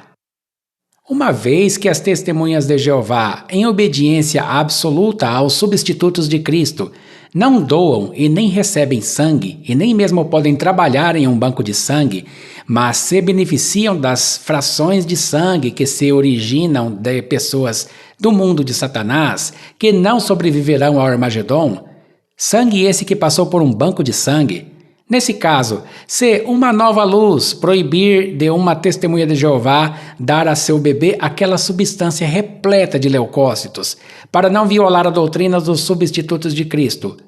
Uma vez que as testemunhas de Jeová, em obediência absoluta aos substitutos de Cristo, não doam e nem recebem sangue e nem mesmo podem trabalhar em um banco de sangue, mas se beneficiam das frações de sangue que se originam de pessoas do mundo de Satanás, que não sobreviverão ao Armagedon, Sangue esse que passou por um banco de sangue. Nesse caso, se uma nova luz proibir de uma testemunha de Jeová dar a seu bebê aquela substância repleta de leucócitos, para não violar a doutrina dos substitutos de Cristo,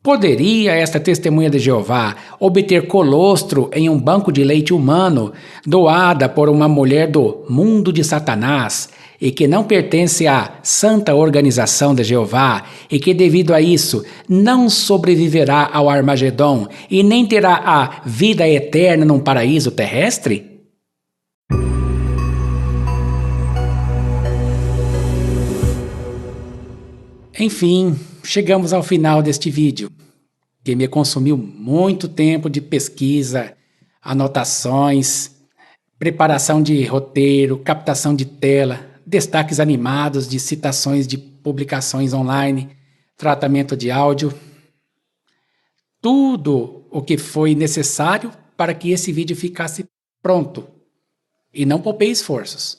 poderia esta testemunha de Jeová obter colostro em um banco de leite humano doada por uma mulher do mundo de Satanás e que não pertence à santa organização de Jeová e que devido a isso não sobreviverá ao Armagedon e nem terá a vida eterna num paraíso terrestre? Enfim, chegamos ao final deste vídeo, que me consumiu muito tempo de pesquisa, anotações, preparação de roteiro, captação de tela, destaques animados de citações de publicações online, tratamento de áudio. Tudo o que foi necessário para que esse vídeo ficasse pronto. E não poupei esforços.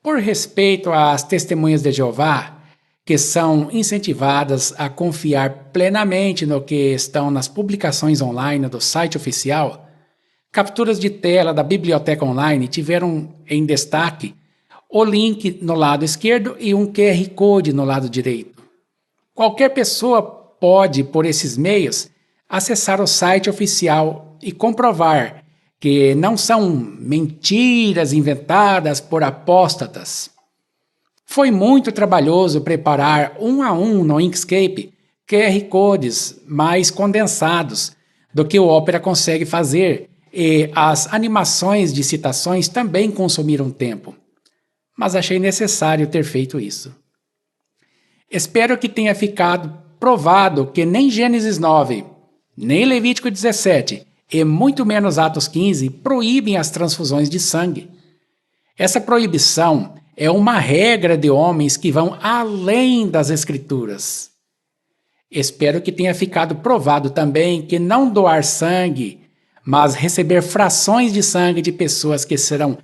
Por respeito às testemunhas de Jeová, que são incentivadas a confiar plenamente no que estão nas publicações online do site oficial, capturas de tela da biblioteca online tiveram em destaque o link no lado esquerdo e um QR Code no lado direito. Qualquer pessoa pode, por esses meios, acessar o site oficial e comprovar que não são mentiras inventadas por apóstatas. Foi muito trabalhoso preparar um a um no Inkscape QR Codes mais condensados do que o Opera consegue fazer, e as animações de citações também consumiram tempo. Mas achei necessário ter feito isso. Espero que tenha ficado provado que nem Gênesis 9, nem Levítico 17 e muito menos Atos 15 proíbem as transfusões de sangue. Essa proibição é uma regra de homens que vão além das Escrituras. Espero que tenha ficado provado também que não doar sangue, mas receber frações de sangue de pessoas que serão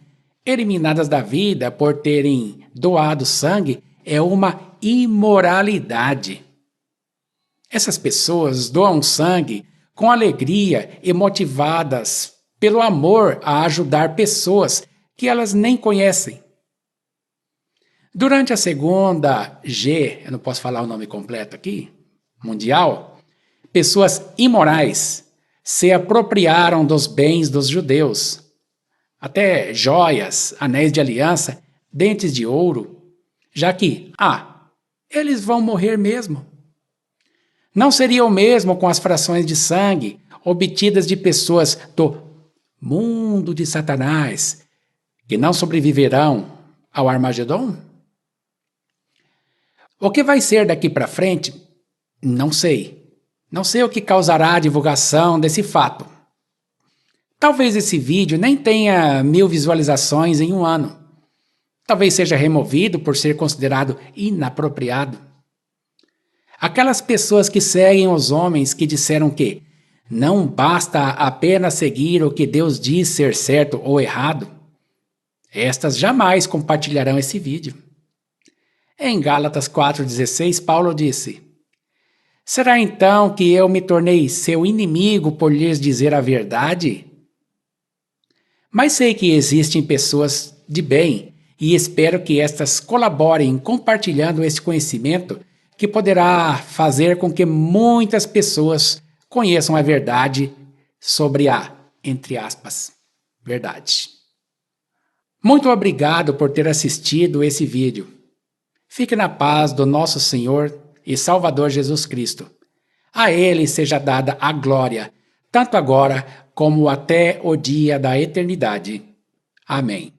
eliminadas da vida por terem doado sangue é uma imoralidade. Essas pessoas doam sangue com alegria e motivadas pelo amor a ajudar pessoas que elas nem conhecem. Durante a segunda G, eu não posso falar o nome completo aqui, mundial, pessoas imorais se apropriaram dos bens dos judeus, até joias, anéis de aliança, dentes de ouro, já que, eles vão morrer mesmo. Não seria o mesmo com as frações de sangue obtidas de pessoas do mundo de Satanás, que não sobreviverão ao Armagedon? O que vai ser daqui para frente? Não sei. Não sei o que causará a divulgação desse fato. Talvez esse vídeo nem tenha 1000 visualizações em um ano. Talvez seja removido por ser considerado inapropriado. Aquelas pessoas que seguem os homens que disseram que não basta apenas seguir o que Deus diz ser certo ou errado, estas jamais compartilharão esse vídeo. Em Gálatas 4,16, Paulo disse: será então que eu me tornei seu inimigo por lhes dizer a verdade? Mas sei que existem pessoas de bem e espero que estas colaborem compartilhando esse conhecimento que poderá fazer com que muitas pessoas conheçam a verdade sobre a, entre aspas, verdade. Muito obrigado por ter assistido esse vídeo. Fique na paz do nosso Senhor e Salvador Jesus Cristo. A Ele seja dada a glória, tanto agora como até o dia da eternidade. Amém.